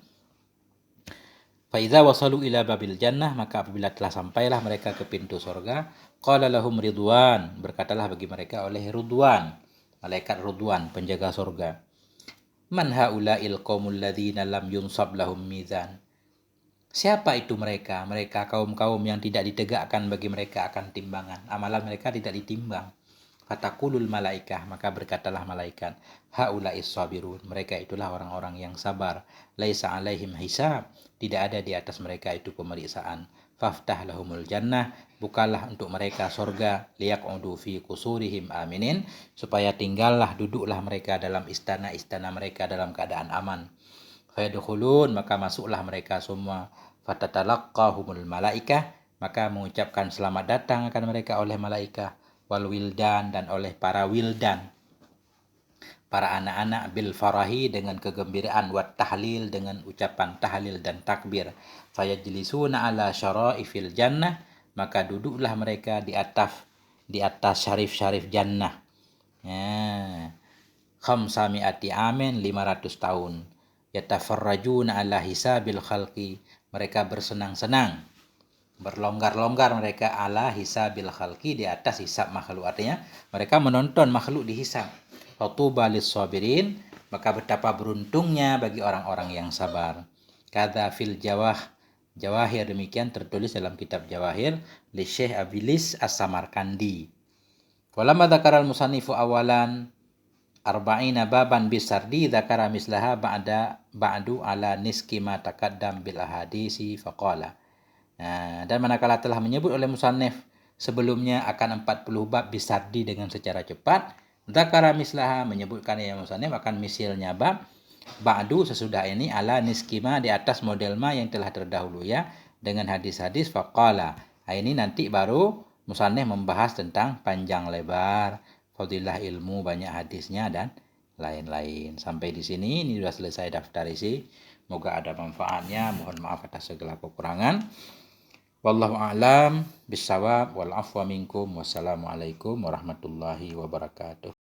Faiza wasalu ila babil jannah, maka apabila telah sampailah mereka ke pintu surga, qala lahum ridwan, berkatalah bagi mereka oleh Ridwan, malaikat Ridwan, penjaga surga, man haula'il qaumul ladzina lam yunsab lahum mizan, siapa itu mereka? Mereka kaum-kaum yang tidak ditegakkan bagi mereka akan timbangan, amalan mereka tidak ditimbang. Fatakulul malaikah, maka berkatalah malaikat, haula'is sabirun, mereka itulah orang-orang yang sabar, laisa alaihim hisab, tidak ada di atas mereka itu pemeriksaan. faftah lahumul jannah, bukalah untuk mereka surga, liyaq'udu fi qusurihim aminin, supaya tinggallah duduklah mereka dalam istana-istana mereka dalam keadaan aman. Fayadkhulun, maka masuklah mereka semua. Fatatalaqahumul malaikah, maka mengucapkan selamat datang akan mereka oleh malaikah, wal wildan, dan oleh para wildan, para anak-anak, bil farahi, dengan kegembiraan, wat tahlil, dengan ucapan tahlil dan takbir. Fayajlisuna ala syara'ifil jannah, maka duduklah mereka di atas syarif-syarif jannah. Ya. Khamsami'ati amin, 500 tahun. Yatafarrajuna ala hisabil khalqi, mereka bersenang-senang, berlonggar-longgar mereka ala hisabil khalqi, di atas hisab makhluk. Artinya mereka menonton makhluk dihisab. Fatuba lis-sabirin, maka betapa beruntungnya bagi orang-orang yang sabar. Kadza fil jawahir, demikian tertulis dalam kitab Jawahir li Syekh Abilis As-Samarkandi. Walamma dzakaral musannifu awalan arba'ina baban bisardi dzakara mislaha ba'du ala niski ma taqaddam bil ahadisi faqala. Dan manakala telah menyebut oleh musannif sebelumnya akan 40 bab bisardi dengan secara cepat, dzakara mislaha, menyebutkan ya musannif akan misilnya bab, ba'du sesudah ini, ala niskima, di atas model ma yang telah terdahulu ya, dengan hadis-hadis faqala. Ini nanti baru musannif membahas tentang panjang lebar, fadilah ilmu, banyak hadisnya dan lain-lain. Sampai di sini ini sudah selesai daftar isi. Semoga ada manfaatnya. Mohon maaf atas segala kekurangan. Wallahu a'lam bishawab wal afwa minkum. Wassalamualaikum warahmatullahi wabarakatuh.